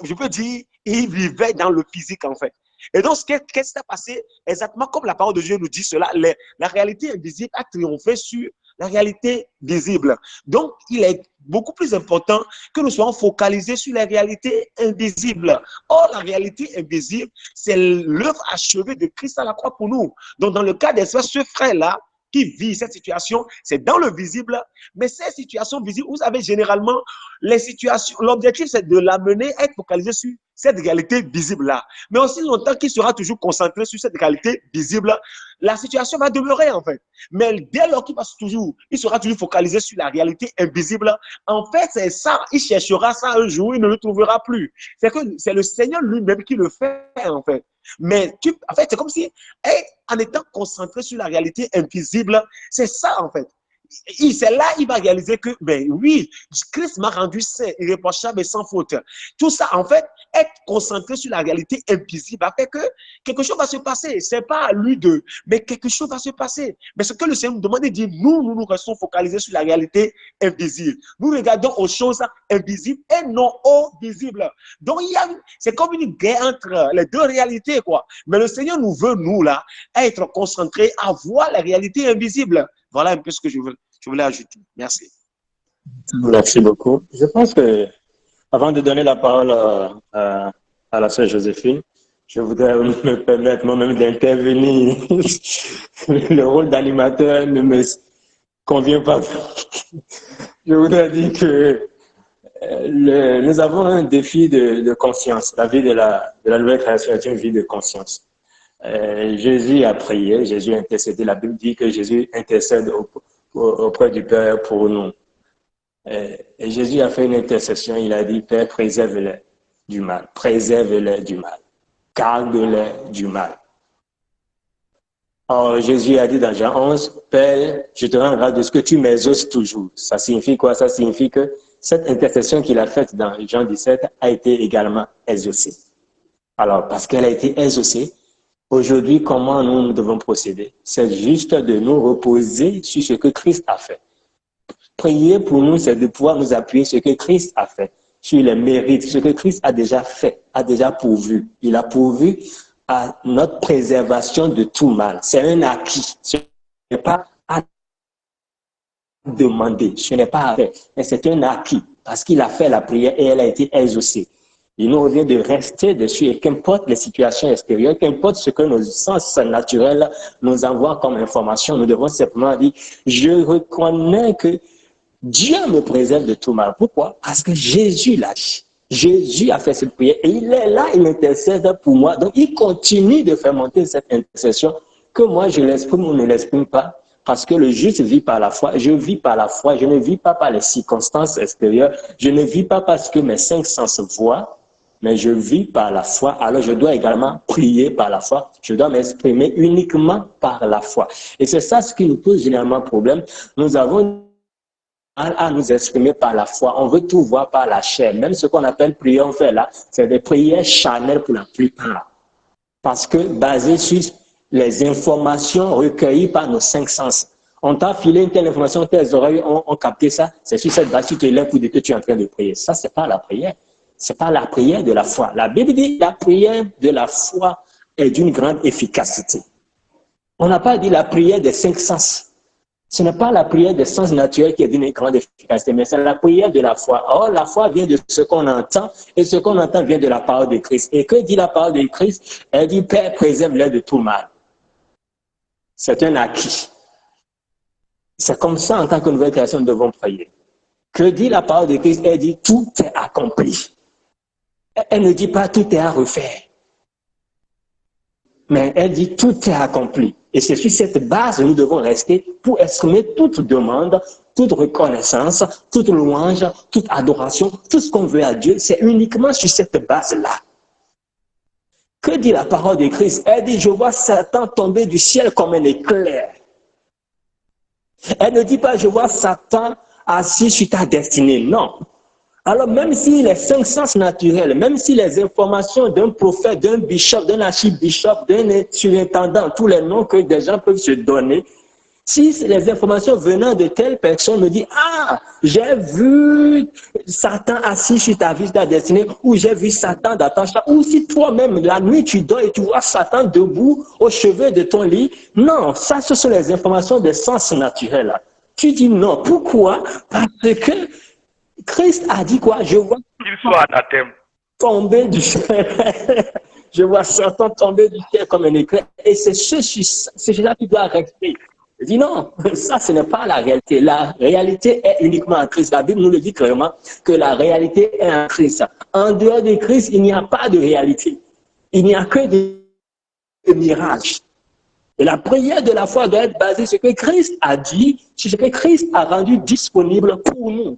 je peux dire, il vivait dans le physique, en fait. Et donc, qu'est-ce qui s'est passé? Exactement comme la parole de Dieu nous dit cela, la réalité invisible a triomphé sur la réalité visible. Donc, il est beaucoup plus important que nous soyons focalisés sur la réalité invisible. Or, la réalité invisible, c'est l'œuvre achevée de Christ à la croix pour nous. Donc, dans le cas de ce frère-là, qui vit cette situation, c'est dans le visible, mais ces situations visibles, vous savez, généralement, les situations, l'objectif, c'est de l'amener à être focalisé sur cette réalité visible-là. Mais aussi longtemps qu'il sera toujours concentré sur cette réalité visible, la situation va demeurer, en fait. Mais dès lors qu'il il sera toujours focalisé sur la réalité invisible, en fait, c'est ça, il cherchera ça un jour, il ne le trouvera plus. C'est que c'est le Seigneur lui-même qui le fait, en fait. Mais en fait, c'est comme si, en étant concentré sur la réalité invisible, c'est ça, en fait. C'est là il va réaliser que, ben oui, Christ m'a rendu saint, irréprochable et sans faute. Tout ça, en fait, être concentré sur la réalité invisible a fait que quelque chose va se passer. Ce n'est pas à lui mais quelque chose va se passer. Mais ce que le Seigneur nous demande, il dit, nous restons focalisés sur la réalité invisible. Nous regardons aux choses invisibles et non aux visibles. Donc, c'est comme une guerre entre les deux réalités, quoi. Mais le Seigneur nous veut, nous, là, être concentrés à voir la réalité invisible. Voilà un peu ce que je voulais ajouter. Merci. Merci beaucoup. Je pense que, avant de donner la parole à la sœur Joséphine, je voudrais me permettre moi-même d'intervenir. Le rôle d'animateur ne me convient pas. Je voudrais dire que nous avons un défi de conscience. La vie de la nouvelle création est une vie de conscience. Jésus a prié, Jésus a intercédé. La Bible dit que Jésus intercède auprès du Père pour nous. Et Jésus a fait une intercession, il a dit, Père, préserve-les du mal, préserve-les du mal, garde-les du mal. Or, Jésus a dit dans Jean 11, Père, je te rends grâce de ce que tu m'exauces toujours. Ça signifie quoi? Ça signifie que cette intercession qu'il a faite dans Jean 17 a été également exaucée. Alors, parce qu'elle a été exaucée, aujourd'hui, comment nous devons procéder? C'est juste de nous reposer sur ce que Christ a fait. Prier pour nous, c'est de pouvoir nous appuyer sur ce que Christ a fait, sur les mérites, ce que Christ a déjà fait, a déjà pourvu. Il a pourvu à notre préservation de tout mal. C'est un acquis. Ce n'est pas à demander, ce n'est pas à faire, mais c'est un acquis parce qu'il a fait la prière et elle a été exaucée. Il nous revient de rester dessus et qu'importe les situations extérieures, qu'importe ce que nos sens naturels nous envoient comme information, nous devons simplement dire, je reconnais que Dieu me préserve de tout mal. Pourquoi? Parce que Jésus l'a dit. Jésus a fait cette prière et il est là, il intercède pour moi. Donc, il continue de faire monter cette intercession que moi, je l'exprime ou ne l'exprime pas. Parce que le juste vit par la foi. Je vis par la foi. Je ne vis pas par les circonstances extérieures. Je ne vis pas parce que mes cinq sens voient, mais je vis par la foi. Alors je dois également prier par la foi. Je dois m'exprimer uniquement par la foi. Et c'est ça ce qui nous pose généralement problème. Nous avons à nous exprimer par la foi. On veut tout voir par la chair. Même ce qu'on appelle prière, on fait là, c'est des prières charnelles pour la plupart. Parce que basé sur les informations recueillies par nos cinq sens. On t'a filé une telle information, tes oreilles ont capté ça, c'est sur cette base que tu te lèves pour dire que tu es en train de prier. Ça, c'est pas la prière. C'est pas la prière de la foi. La Bible dit la prière de la foi est d'une grande efficacité. On n'a pas dit la prière des cinq sens. Ce n'est pas la prière des sens naturels qui est d'une grande efficacité, mais c'est la prière de la foi. Or, la foi vient de ce qu'on entend, et ce qu'on entend vient de la parole de Christ. Et que dit la parole de Christ? Elle dit, Père, préserve-les de tout mal. C'est un acquis. C'est comme ça, en tant que nouvelle création, nous devons prier. Que dit la parole de Christ? Elle dit, tout est accompli. Elle ne dit pas, tout est à refaire. Mais elle dit, tout est accompli. Et c'est sur cette base que nous devons rester pour exprimer toute demande, toute reconnaissance, toute louange, toute adoration, tout ce qu'on veut à Dieu. C'est uniquement sur cette base-là. Que dit la parole de Christ? Elle dit, je vois Satan tomber du ciel comme un éclair. Elle ne dit pas, je vois Satan assis sur ta destinée. Non. Alors, même si les cinq sens naturels, même si les informations d'un prophète, d'un bishop, d'un archibishop, d'un surintendant, tous les noms que des gens peuvent se donner, si les informations venant de telle personne me disent, ah, j'ai vu Satan assis sur ta vie, ta destinée, ou j'ai vu Satan dans ton champ, ou si toi-même, la nuit, tu dors et tu vois Satan debout au chevet de ton lit, non, ça, ce sont les informations des sens naturels. Tu dis non. Pourquoi? Parce que Christ a dit quoi? Je vois Qu'il soit anathème. tomber du ciel. Je vois Satan tomber du ciel comme un éclair. Et c'est cela qui doit rester. Je dis non, ça ce n'est pas la réalité. La réalité est uniquement en Christ. La Bible nous le dit clairement que la réalité est en Christ. En dehors de Christ, il n'y a pas de réalité. Il n'y a que des mirages. Et la prière de la foi doit être basée sur ce que Christ a dit, sur ce que Christ a rendu disponible pour nous.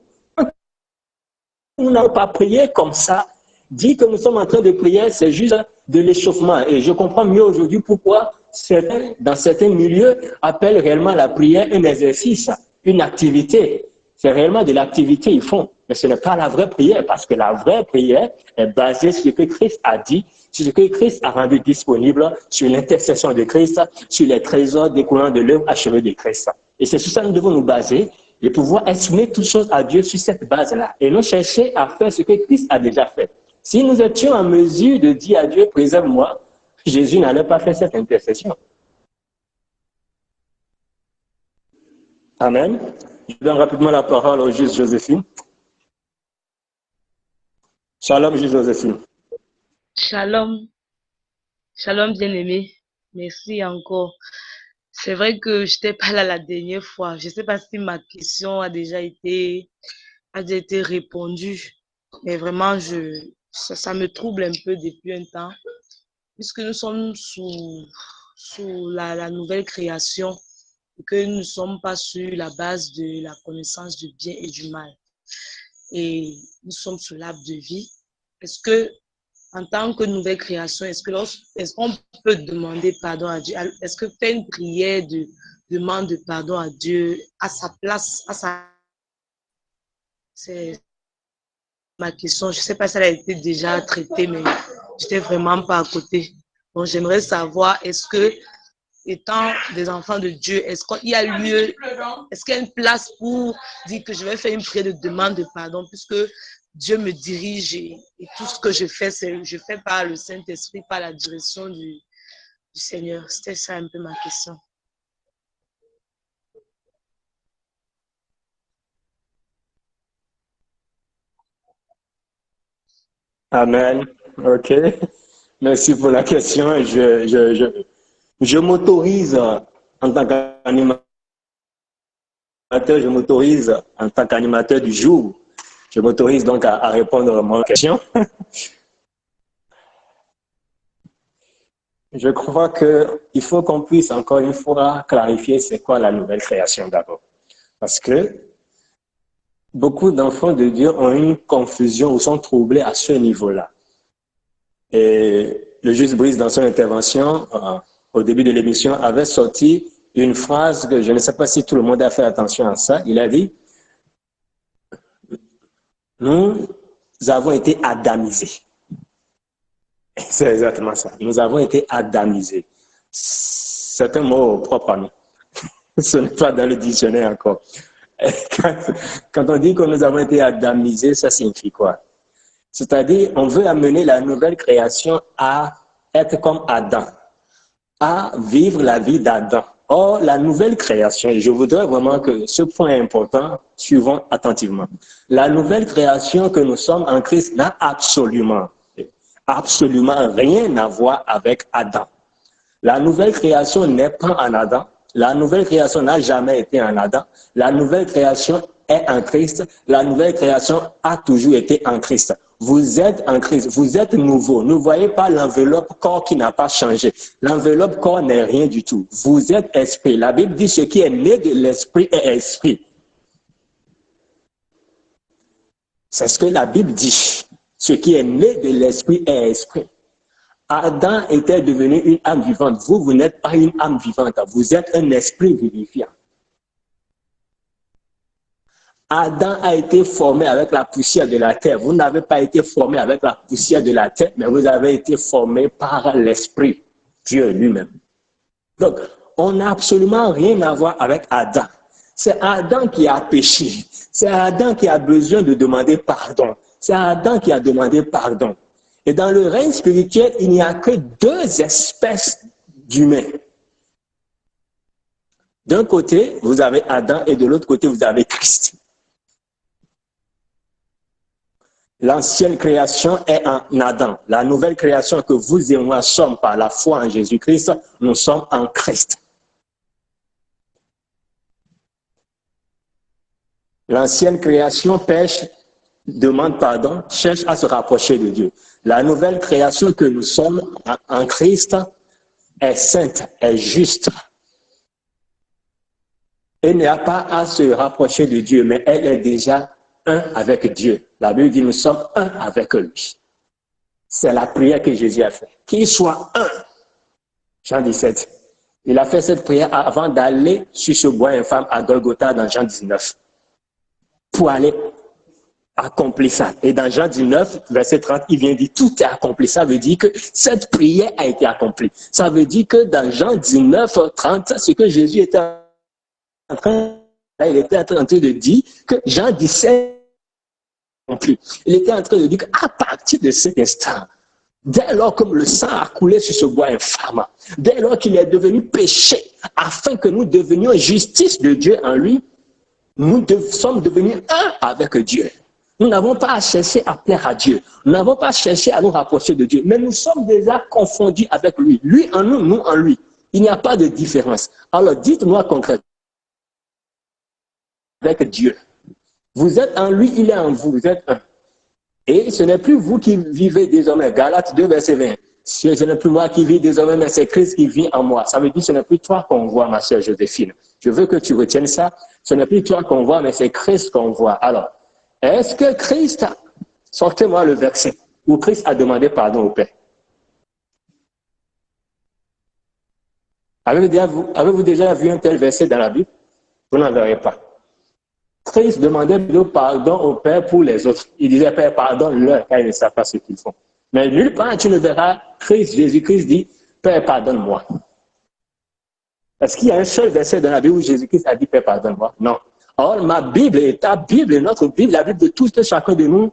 Nous n'avons pas prié comme ça. Dire que nous sommes en train de prier, c'est juste de l'échauffement. Et je comprends mieux aujourd'hui pourquoi certains, dans certains milieux, appellent réellement la prière un exercice, une activité. C'est réellement de l'activité, ils font. Mais ce n'est pas la vraie prière, parce que la vraie prière est basée sur ce que Christ a dit, sur ce que Christ a rendu disponible, sur l'intercession de Christ, sur les trésors découlant de l'œuvre achevée de Christ. Et c'est sur ça que nous devons nous baser et pouvoir exprimer toutes choses à Dieu sur cette base-là. Et non chercher à faire ce que Christ a déjà fait. Si nous étions en mesure de dire à Dieu, préserve-moi, Jésus n'allait pas faire cette intercession. Amen. Je donne rapidement la parole au juge Joséphine. Shalom, juge Joséphine. Shalom, shalom bien-aimé. Merci encore. C'est vrai que je n'étais pas là la dernière fois. Je ne sais pas si ma question a déjà été répondue. Mais vraiment, ça me trouble un peu depuis un temps. Puisque nous sommes sous la nouvelle création et que nous ne sommes pas sur la base de la connaissance du bien et du mal. Et nous sommes sur l'arbre de vie. Est-ce que, en tant que nouvelle création, est-ce qu'on peut demander pardon à Dieu? Est-ce que faire une prière de demande de pardon à Dieu à sa place, c'est ma question. Je ne sais pas si elle a été déjà traitée, mais je n'étais vraiment pas à côté. Donc, j'aimerais savoir, est-ce que, étant des enfants de Dieu, est-ce qu'il y a lieu, est-ce qu'il y a une place pour dire que je vais faire une prière de demande de pardon, puisque Dieu me dirige et tout ce que je fais, je fais par le Saint-Esprit, par la direction du Seigneur. C'était ça un peu ma question. Amen. OK. Merci pour la question. Je m'autorise en tant qu'animateur, je m'autorise en tant qu'animateur du jour, je m'autorise donc à répondre à ma question. Je crois qu'il faut qu'on puisse encore une fois clarifier c'est quoi la nouvelle création d'abord. Parce que beaucoup d'enfants de Dieu ont une confusion ou sont troublés à ce niveau-là. Et le juge Brice, dans son intervention, au début de l'émission, avait sorti une phrase que je ne sais pas si tout le monde a fait attention à ça. Il a dit, nous avons été adamisés. C'est exactement ça. Nous avons été adamisés. C'est un mot propre à nous. Ce n'est pas dans le dictionnaire encore. Quand on dit que nous avons été adamisés, ça signifie quoi? C'est-à-dire, on veut amener la nouvelle création à être comme Adam, à vivre la vie d'Adam. Or, la nouvelle création, et je voudrais vraiment que ce point est important, suivons attentivement. La nouvelle création que nous sommes en Christ n'a absolument rien à voir avec Adam. La nouvelle création n'est pas en Adam. La nouvelle création n'a jamais été en Adam. La nouvelle création est en Christ. La nouvelle création a toujours été en Christ. Vous êtes en Christ, vous êtes nouveau. Ne voyez pas l'enveloppe corps qui n'a pas changé. L'enveloppe corps n'est rien du tout. Vous êtes esprit. La Bible dit ce qui est né de l'esprit est esprit. C'est ce que la Bible dit. Ce qui est né de l'esprit est esprit. Adam était devenu une âme vivante. Vous, vous n'êtes pas une âme vivante. Vous êtes un esprit vivifiant. Adam a été formé avec la poussière de la terre. Vous n'avez pas été formé avec la poussière de la terre, mais vous avez été formé par l'esprit, Dieu lui-même. Donc, on n'a absolument rien à voir avec Adam. C'est Adam qui a péché. C'est Adam qui a besoin de demander pardon. C'est Adam qui a demandé pardon. Et dans le règne spirituel, il n'y a que deux espèces d'humains. D'un côté, vous avez Adam et de l'autre côté, vous avez Christ. L'ancienne création est en Adam. La nouvelle création que vous et moi sommes par la foi en Jésus-Christ, nous sommes en Christ. L'ancienne création pêche, demande pardon, cherche à se rapprocher de Dieu. La nouvelle création que nous sommes en Christ est sainte, est juste. Elle n'a pas à se rapprocher de Dieu, mais elle est déjà un avec Dieu. La Bible dit nous sommes un avec lui. C'est la prière que Jésus a faite. Qu'il soit un. Jean 17. Il a fait cette prière avant d'aller sur ce bois infâme à Golgotha dans Jean 19. Pour aller accomplir ça. Et dans Jean 19, verset 30, il vient dire tout est accompli. Ça veut dire que cette prière a été accomplie. Ça veut dire que dans Jean 19, 30, ce que Jésus était en train de dire que Jean 17 accompli. Il était en train de dire qu'à partir de cet instant, dès lors que le sang a coulé sur ce bois infâme, dès lors qu'il est devenu péché, afin que nous devenions justice de Dieu en lui, nous sommes devenus un avec Dieu. Nous n'avons pas à chercher à plaire à Dieu. Nous n'avons pas cherché à nous rapprocher de Dieu. Mais nous sommes déjà confondus avec lui. Lui en nous, nous en lui. Il n'y a pas de différence. Alors dites-moi concrètement, avec Dieu. Vous êtes en lui, il est en vous. Vous êtes un. Et ce n'est plus vous qui vivez désormais. Galates 2, verset 20. Ce n'est plus moi qui vis désormais, mais c'est Christ qui vit en moi. Ça veut dire que ce n'est plus toi qu'on voit, ma sœur Joséphine. Je veux que tu retiennes ça. Ce n'est plus toi qu'on voit, mais c'est Christ qu'on voit. Alors, est-ce que Christ, sortez-moi le verset, où Christ a demandé pardon au Père? Avez-vous déjà vu un tel verset dans la Bible? Vous n'en verrez pas. Christ demandait pardon au Père pour les autres. Il disait, Père, pardonne-leur, car ils ne savent pas ce qu'ils font. Mais nulle part, tu ne verras Christ, Jésus-Christ dit, Père, pardonne-moi. Est-ce qu'il y a un seul verset dans la Bible où Jésus-Christ a dit, Père, pardonne-moi? Non. Or, ma Bible et ta Bible, notre Bible, la Bible de tous et chacun de nous,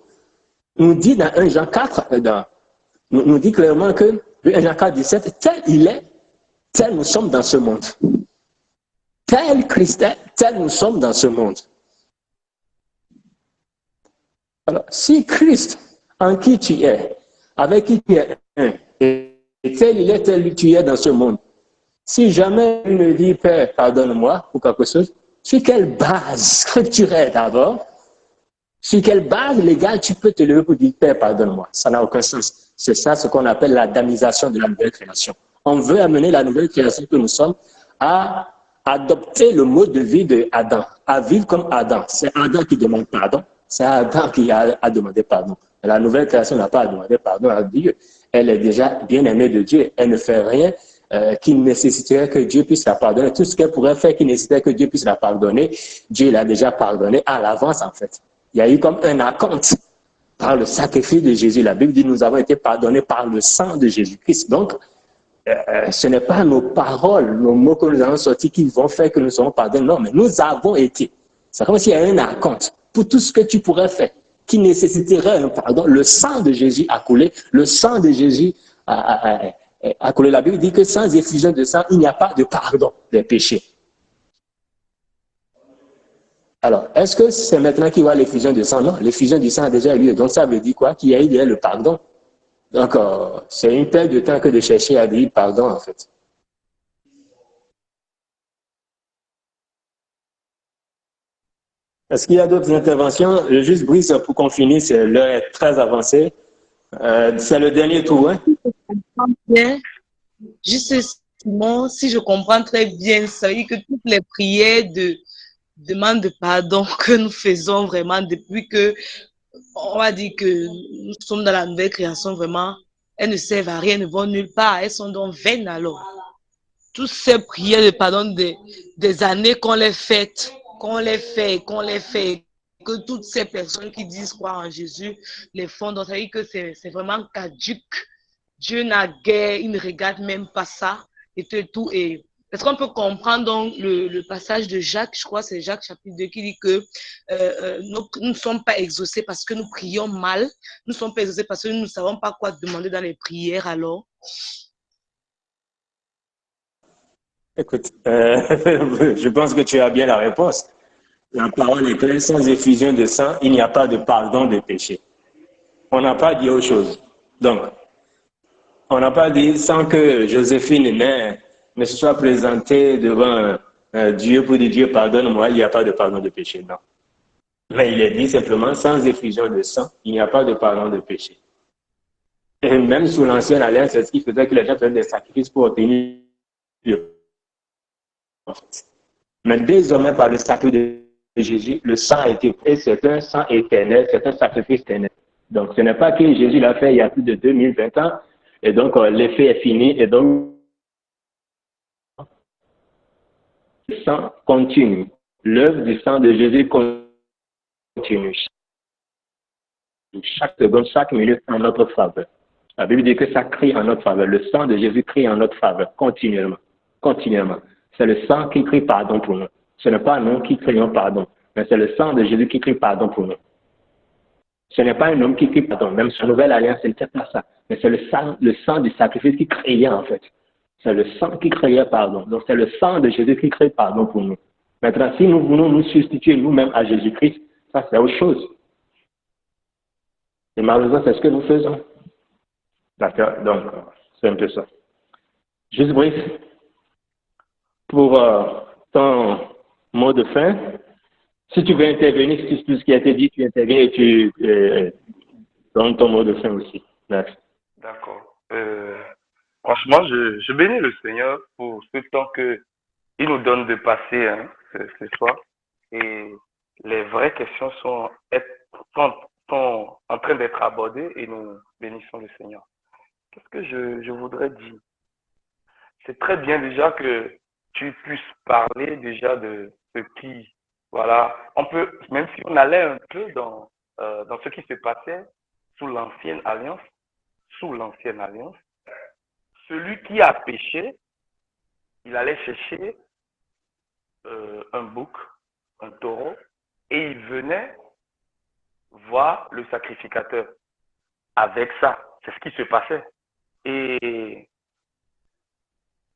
nous dit dans 1 Jean 4, nous dit clairement que 1 Jean 4, 17, tel il est, tel nous sommes dans ce monde. Tel Christ est, tel nous sommes dans ce monde. Alors, si Christ, en qui tu es, avec qui tu es un, et tel il est, tel tu es dans ce monde, si jamais tu me dis, Père, pardonne-moi, ou quelque chose, sur quelle base scripturelle d'abord, sur quelle base légale tu peux te lever pour dire, Père, pardonne-moi? Ça n'a aucun sens. C'est ça ce qu'on appelle l'adamisation de la nouvelle création. On veut amener la nouvelle création que nous sommes à adopter le mode de vie de Adam, à vivre comme Adam. C'est Adam qui demande pardon. C'est Adam qui a demandé pardon. La nouvelle création n'a pas à demander pardon à Dieu. Elle est déjà bien aimée de Dieu. Elle ne fait rien qui nécessiterait que Dieu puisse la pardonner. Tout ce qu'elle pourrait faire qui nécessiterait que Dieu puisse la pardonner, Dieu l'a déjà pardonné à l'avance en fait. Il y a eu comme un acompte par le sacrifice de Jésus. La Bible dit nous avons été pardonnés par le sang de Jésus-Christ. Donc, ce n'est pas nos paroles, nos mots que nous avons sortis qui vont faire que nous serons pardonnés. Non, mais nous avons été. C'est comme s'il y a un acompte pour tout ce que tu pourrais faire qui nécessiterait un pardon. Le sang de Jésus a coulé. Le sang de Jésus a coulé. La Bible dit que sans effusion de sang, il n'y a pas de pardon des péchés. Alors, est-ce que c'est maintenant qu'il y aura l'effusion de sang? Non, l'effusion du sang a déjà eu lieu. Donc, ça veut dire quoi? Qu'il y a eu le pardon. Donc, c'est une perte de temps que de chercher à dire pardon, en fait. Est-ce qu'il y a d'autres interventions? Juste Brice, pour qu'on finisse, l'heure est très avancée. C'est le dernier tour, hein? Bien. Juste, Simon, si je comprends très bien, ça veut dire que toutes les prières de demande de pardon que nous faisons vraiment depuis que, on va dire que nous sommes dans la nouvelle création, vraiment, elles ne servent à rien, ne vont nulle part, elles sont donc vaines alors. Toutes ces prières de pardon des années qu'on les fait, que toutes ces personnes qui disent croire en Jésus les font, donc ça veut dire que c'est vraiment caduque. Dieu n'a guère, il ne regarde même pas ça et tout. Et est-ce qu'on peut comprendre donc le passage de Jacques, je crois que c'est Jacques chapitre 2 qui dit que nous ne sommes pas exaucés parce que nous prions mal, nous ne sommes pas exaucés parce que nous ne savons pas quoi demander dans les prières alors? Écoute, je pense que tu as bien la réponse. La parole est claire, sans effusion de sang, il n'y a pas de pardon des péchés. On n'a pas dit autre chose. Donc, on n'a pas dit sans que Joséphine ne se soit présentée devant Dieu pour dire Dieu pardonne-moi, il n'y a pas de pardon de péché. Non. Mais il est dit simplement sans effusion de sang, il n'y a pas de pardon de péché. Et même sous l'ancienne alliance, c'est ce qui faisait que les gens faisaient des sacrifices pour obtenir Dieu. Mais désormais, par le sacrifice de Jésus, le sang a été pris, c'est un sang éternel, c'est un sacrifice éternel. Donc, ce n'est pas que Jésus l'a fait il y a plus de 2020 ans, et donc l'effet est fini, et donc le sang continue. L'œuvre du sang de Jésus continue. Chaque seconde, chaque minute en notre faveur. La Bible dit que ça crie en notre faveur. Le sang de Jésus crie en notre faveur continuellement. Continuellement. C'est le sang qui crie pardon pour nous. Ce n'est pas nous qui crions pardon, mais c'est le sang de Jésus qui crie pardon pour nous. Ce n'est pas un homme qui crie pardon. Même sur Nouvelle Alliance, ce n'était pas ça. Mais c'est le sang du sacrifice qui criait en fait. C'est le sang qui criait pardon. Donc c'est le sang de Jésus qui crie pardon pour nous. Maintenant, si nous voulons nous substituer nous-mêmes à Jésus-Christ, ça c'est autre chose. Et malheureusement, c'est ce que nous faisons. D'accord, donc c'est un peu ça. Juste bref, pour ton mot de fin, si tu veux intervenir sur tout ce qui a été dit, tu interviens et tu donnes ton mot de fin aussi. Merci. D'accord. Franchement, je bénis le Seigneur pour ce temps qu'il nous donne de passer ce soir. Et les vraies questions sont en train d'être abordées et nous bénissons le Seigneur. Qu'est-ce que je voudrais dire? C'est très bien déjà que tu puisses parler déjà de ce qui, voilà, on peut, même si on allait un peu dans ce qui se passait sous l'ancienne alliance, celui qui a péché, il allait chercher un bouc, un taureau, et il venait voir le sacrificateur. Avec ça, c'est ce qui se passait. Et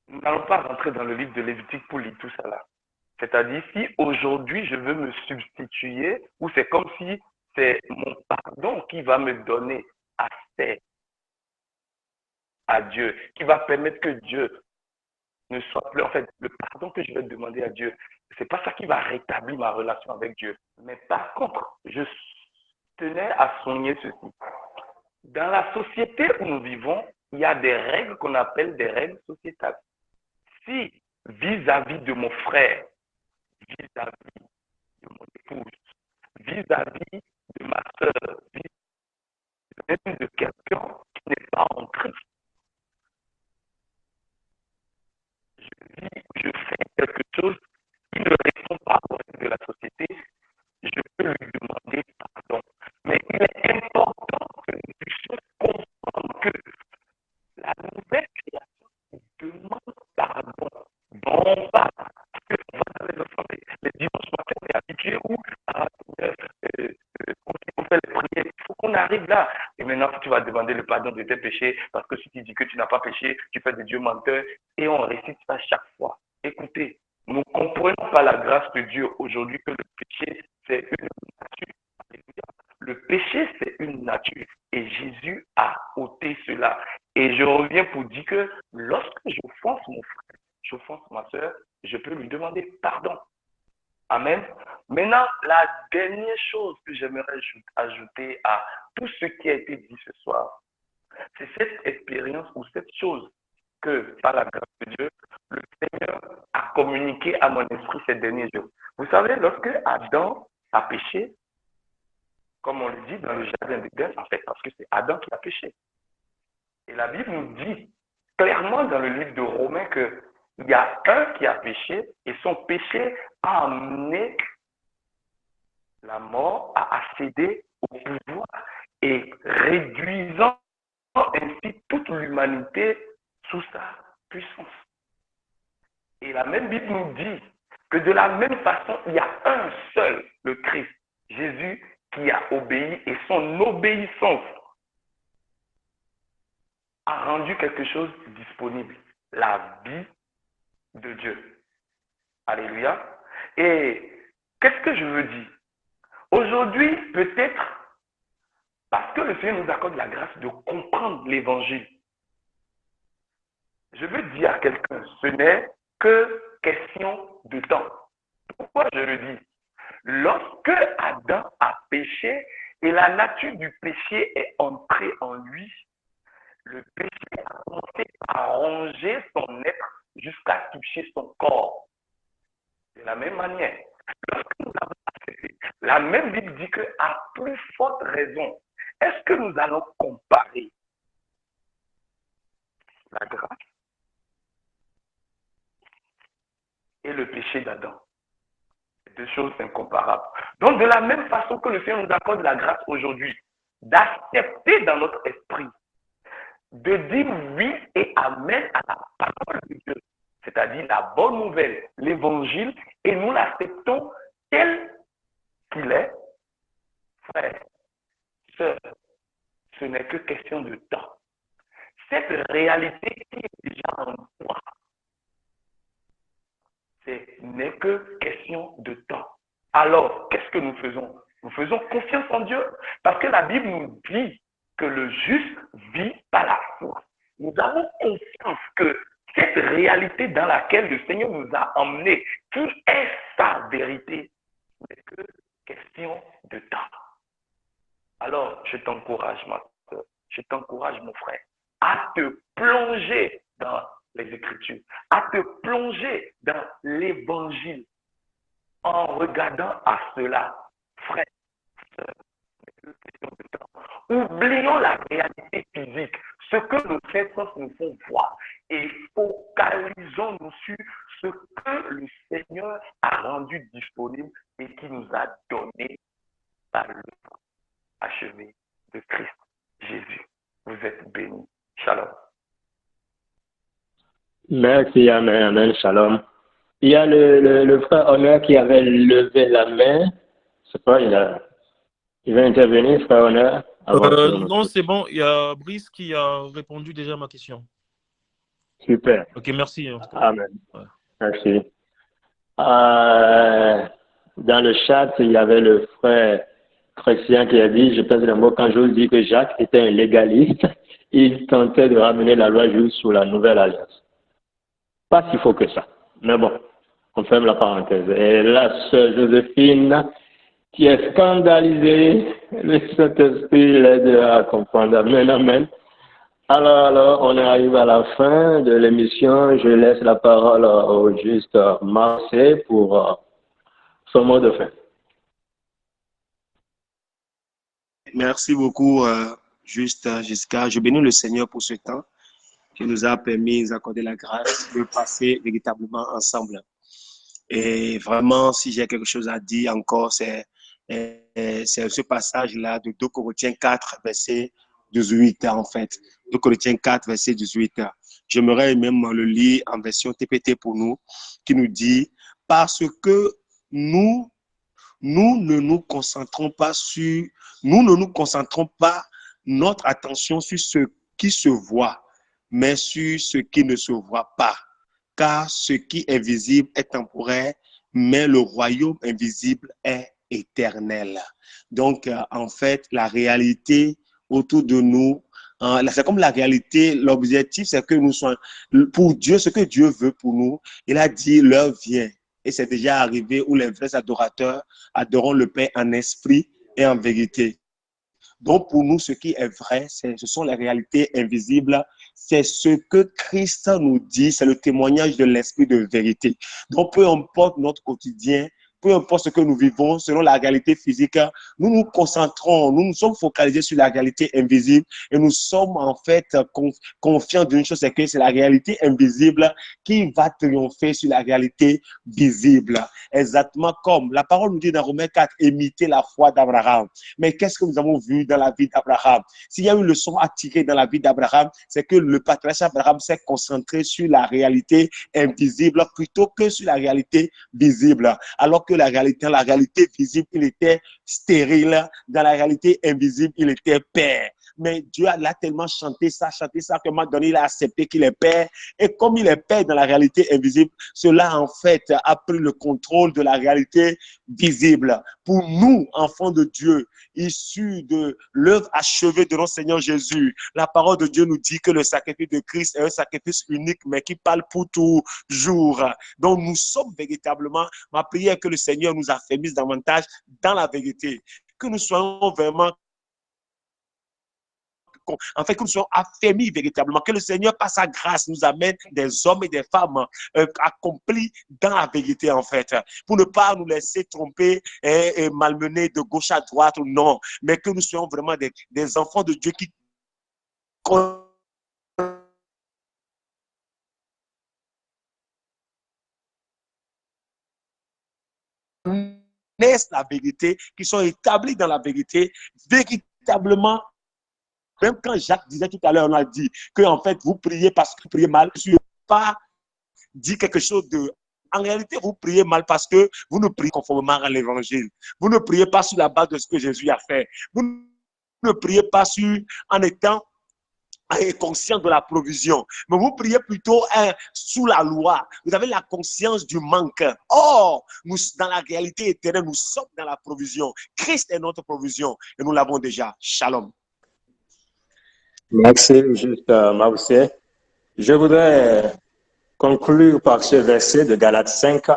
nous n'allons pas rentrer dans le livre de Lévitique pour lire tout ça là. C'est-à-dire, si aujourd'hui je veux me substituer, ou c'est comme si c'est mon pardon qui va me donner accès à Dieu, qui va permettre que Dieu ne soit plus, en fait, le pardon que je vais demander à Dieu, c'est pas ça qui va rétablir ma relation avec Dieu. Mais par contre, je tenais à souligner ceci. Dans la société où nous vivons, il y a des règles qu'on appelle des règles sociétales. Si vis-à-vis de mon frère, vis-à-vis de mon épouse, vis-à-vis de ma soeur, vis-à-vis de quelqu'un qui n'est pas en Christ, je fais quelque chose qui ne répond pas aux règles de la société, je peux lui demander pardon. Mais il est important que nous puissions comprendre que la nouvelle création demande pardon. Bon, on va, parce que on va dans les enfants, les dimanches matins, on est habitué où on fait les prières. Il faut qu'on arrive là. Et maintenant, tu vas demander le pardon de tes péchés, parce que si tu dis que tu n'as pas péché, tu fais des dieux menteurs, et on récite ça chaque fois. Écoutez, nous ne comprenons pas la grâce de Dieu aujourd'hui que le péché, c'est une nature. Le péché, c'est une nature. Et Jésus a ôté cela. Et je reviens pour dire que lorsque j'offense mon frère, j'offense ma soeur, je peux lui demander pardon. Amen. Maintenant, la dernière chose que j'aimerais ajouter à tout ce qui a été dit ce soir, c'est cette expérience ou cette chose que, par la grâce de Dieu, le Seigneur a communiqué à mon esprit ces derniers jours. Vous savez, lorsque Adam a péché, comme on le dit dans le jardin d'Éden, en fait, parce que c'est Adam qui a péché. Et la Bible nous dit clairement dans le livre de Romains qu'il y a un qui a péché et son péché a amené la mort, a accédé au pouvoir et réduisant ainsi toute l'humanité sous sa puissance. Et la même Bible nous dit que de la même façon, il y a un seul, le Christ, Jésus, qui a obéi et son obéissance a rendu quelque chose disponible, la vie de Dieu. Alléluia. Et qu'est-ce que je veux dire? Aujourd'hui, peut-être, parce que le Seigneur nous accorde la grâce de comprendre l'évangile, je veux dire à quelqu'un, ce n'est que question de temps. Pourquoi je le dis? Lorsque Adam a péché et la nature du péché est entrée en lui, le péché a commencé à ronger son être jusqu'à toucher son corps. De la même manière, lorsque nous avons accepté, la même Bible dit qu'à plus forte raison, est-ce que nous allons comparer la grâce et le péché d'Adam? C'est deux choses incomparables. Donc, de la même façon que le Seigneur nous accorde la grâce aujourd'hui, d'accepter dans notre esprit, de dire oui et amen à la parole de Dieu, c'est-à-dire la bonne nouvelle, l'évangile, et nous l'acceptons tel qu'il est, frère, sœur, ce n'est que question de temps. Cette réalité qui est déjà en toi, ce n'est que question de temps. Alors, qu'est-ce que nous faisons? Nous faisons confiance en Dieu, parce que la Bible nous dit que le juste vit par la foi. Nous avons confiance que cette réalité dans laquelle le Seigneur nous a emmenés, qui est sa vérité, n'est que question de temps. Alors, je t'encourage, ma soeur, je t'encourage, mon frère, à te plonger dans les Écritures, à te plonger dans l'Évangile, en regardant à cela, frère, sœur, n'est que question de temps. Oublions la réalité physique, ce que nos sens nous font voir, et focalisons-nous sur ce que le Seigneur a rendu disponible et qui nous a donné par le achevé de Christ Jésus. Vous êtes bénis. Shalom. Merci, amen, amen, shalom. Il y a le frère Honneur qui avait levé la main. Je sais pas, il va intervenir, frère Honneur. Non, c'est bon. Il y a Brice qui a répondu déjà à ma question. Super. Ok, merci. Amen. Ouais. Merci. Dans le chat, il y avait le frère Christian qui a dit, je pense le mot, quand je dis que Jacques était un légaliste, il tentait de ramener la loi juste sur la nouvelle alliance. Pas si faux que ça. Mais bon, on ferme la parenthèse. Et la sœur Joséphine, qui est scandalisée, le Saint-Esprit l'aide à comprendre. Amen, amen. Alors, on arrive à la fin de l'émission. Je laisse la parole au juste Marseille pour son mot de fin. Merci beaucoup, Giscard. Je bénis le Seigneur pour ce temps qui nous a permis d'accorder la grâce de passer véritablement ensemble. Et vraiment, si j'ai quelque chose à dire encore, c'est ce passage-là de 2 Corinthiens 4, verset 18, en fait. 2 Corinthiens 4, verset 18. J'aimerais même le lire en version TPT pour nous, qui nous dit « Parce que nous ne nous concentrons pas notre attention sur ce qui se voit, mais sur ce qui ne se voit pas. Car ce qui est visible est temporaire, mais le royaume invisible est éternel. » Donc, en fait, la réalité autour de nous, c'est comme la réalité, l'objectif, c'est que nous soyons, pour Dieu, ce que Dieu veut pour nous, il a dit, l'heure vient. Et c'est déjà arrivé où les vrais adorateurs adoreront le Père en esprit et en vérité. Donc, pour nous, ce qui est vrai, ce sont les réalités invisibles. C'est ce que Christ nous dit, c'est le témoignage de l'esprit de vérité. Donc, peu importe notre quotidien, peu importe ce que nous vivons, selon la réalité physique, nous nous concentrons, nous nous sommes focalisés sur la réalité invisible et nous sommes en fait confiants d'une chose, c'est que c'est la réalité invisible qui va triompher sur la réalité visible. Exactement comme la parole nous dit dans Romains 4, imiter la foi d'Abraham. Mais qu'est-ce que nous avons vu dans la vie d'Abraham? S'il y a une leçon à tirer dans la vie d'Abraham, c'est que le patriarche Abraham s'est concentré sur la réalité invisible plutôt que sur la réalité visible. Alors que la réalité visible, il était stérile. Dans la réalité invisible, il était père. Mais Dieu l'a tellement chanté ça qu'à un moment donné, il a accepté qu'il est père. Et comme il est père dans la réalité invisible, cela en fait a pris le contrôle de la réalité visible. Pour nous, enfants de Dieu, issus de l'œuvre achevée de notre Seigneur Jésus, la parole de Dieu nous dit que le sacrifice de Christ est un sacrifice unique, mais qui parle pour toujours. Donc nous sommes véritablement, ma prière est que le Seigneur nous affermisse davantage dans la vérité, que nous soyons vraiment, en fait, que nous soyons affermis véritablement, que le Seigneur, par sa grâce, nous amène des hommes et des femmes accomplis dans la vérité, en fait, pour ne pas nous laisser tromper et malmener de gauche à droite, non, mais que nous soyons vraiment des enfants de Dieu qui connaissent la vérité, qui sont établis dans la vérité, véritablement. Même quand Jacques disait tout à l'heure, on a dit que en fait, vous priez parce que vous priez mal. Je ne pas dit quelque chose de... En réalité, vous priez mal parce que vous ne priez conformément à l'évangile. Vous ne priez pas sur la base de ce que Jésus a fait. Vous ne priez pas en étant conscient de la provision. Mais vous priez plutôt sous la loi. Vous avez la conscience du manque. Or, nous, dans la réalité éternelle, nous sommes dans la provision. Christ est notre provision et nous l'avons déjà. Shalom. Merci, juste Marseille. Je voudrais conclure par ce verset de Galates 5,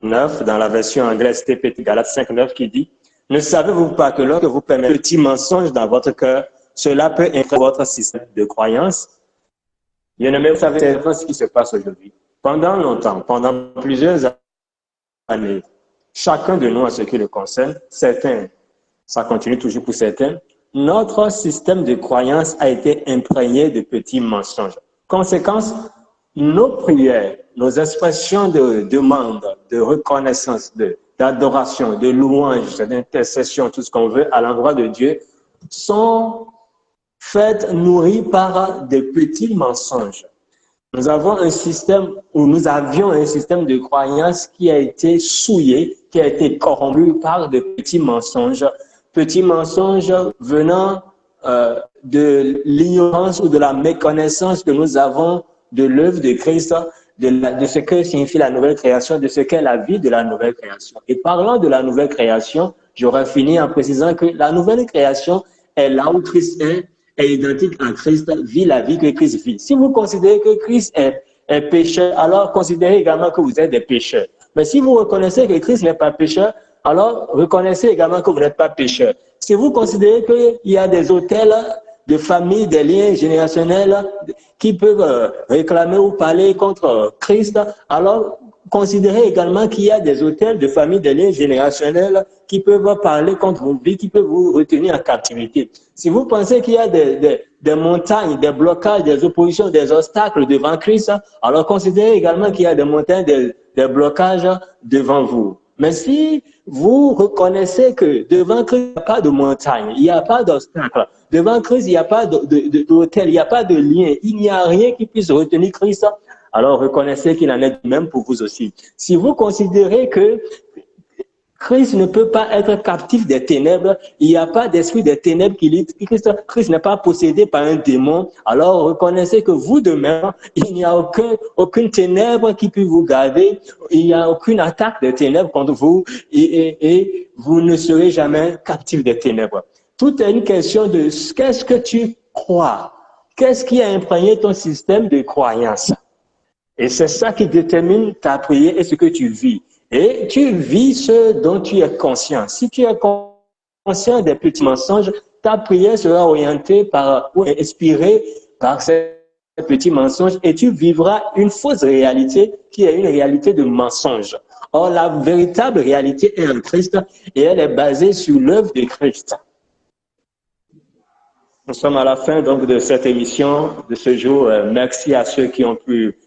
9, dans la version anglaise TPT, Galates 5, 9, qui dit « Ne savez-vous pas que lorsque vous permettez un petit mensonge dans votre cœur, cela peut influencer votre système de croyance ?» Bien-aimés, vous savez ce qui se passe aujourd'hui. Pendant longtemps, pendant plusieurs années, chacun de nous, à ce qui le concerne, certains, ça continue toujours pour certains, notre système de croyance a été imprégné de petits mensonges. Conséquence, nos prières, nos expressions de demande, de reconnaissance, d'adoration, de louange, d'intercession, tout ce qu'on veut à l'endroit de Dieu, sont faites, nourries par des petits mensonges. Nous avions un système de croyance qui a été souillé, qui a été corrompu par de petits mensonges venant de l'ignorance ou de la méconnaissance que nous avons de l'œuvre de Christ, de ce que signifie la nouvelle création, de ce qu'est la vie de la nouvelle création. Et parlant de la nouvelle création, j'aurais fini en précisant que la nouvelle création est là où Christ est identique à Christ, vit la vie que Christ vit. Si vous considérez que Christ est pécheur, alors considérez également que vous êtes des pécheurs. Mais si vous reconnaissez que Christ n'est pas pécheur, alors reconnaissez également que vous n'êtes pas pécheur. Si vous considérez qu'il y a des hôtels de famille, des liens générationnels qui peuvent réclamer ou parler contre Christ, alors considérez également qu'il y a des hôtels de famille, des liens générationnels qui peuvent parler contre vos vies, qui peuvent vous retenir en captivité. Si vous pensez qu'il y a des montagnes, des blocages, des oppositions, des obstacles devant Christ, alors considérez également qu'il y a des montagnes, des blocages devant vous. Mais si vous reconnaissez que devant Christ, il n'y a pas de montagne, il n'y a pas d'obstacle, devant Christ, il n'y a pas d'hôtel, il n'y a pas de lien, il n'y a rien qui puisse retenir Christ, alors reconnaissez qu'il en est de même pour vous aussi. Si vous considérez que Christ ne peut pas être captif des ténèbres, il n'y a pas d'esprit des ténèbres qui lit. Christ n'est pas possédé par un démon. Alors reconnaissez que vous de même, il n'y a aucune ténèbre qui peut vous garder, il n'y a aucune attaque des ténèbres contre vous et vous ne serez jamais captif des ténèbres. Tout est une question de qu'est-ce que tu crois, qu'est-ce qui a imprégné ton système de croyance. Et c'est ça qui détermine ta prière et ce que tu vis. Et tu vis ce dont tu es conscient. Si tu es conscient des petits mensonges, ta prière sera orientée ou inspirée par ces petits mensonges et tu vivras une fausse réalité qui est une réalité de mensonge. Or, la véritable réalité est en Christ et elle est basée sur l'œuvre de Christ. Nous sommes à la fin donc de cette émission de ce jour. Merci à ceux qui ont pu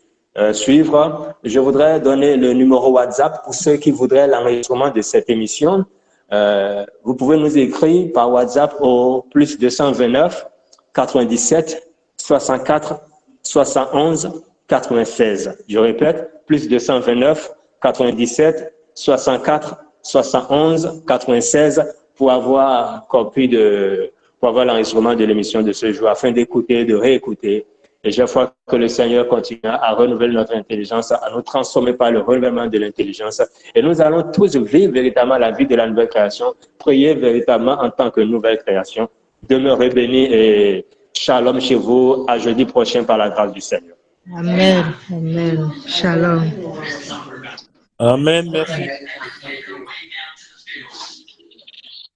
suivre. Je voudrais donner le numéro WhatsApp pour ceux qui voudraient l'enregistrement de cette émission. Vous pouvez nous écrire par WhatsApp au plus 229 97 64 71 96. Je répète, plus 229 97 64 71 96 pour avoir l'enregistrement de l'émission de ce jour afin d'écouter, de réécouter. Et chaque fois que le Seigneur continue à renouveler notre intelligence, à nous transformer par le renouvellement de l'intelligence. Et nous allons tous vivre véritablement la vie de la nouvelle création, prier véritablement en tant que nouvelle création. Demeurez bénis et shalom chez vous. À jeudi prochain par la grâce du Seigneur. Amen. Amen. Shalom. Amen. Merci.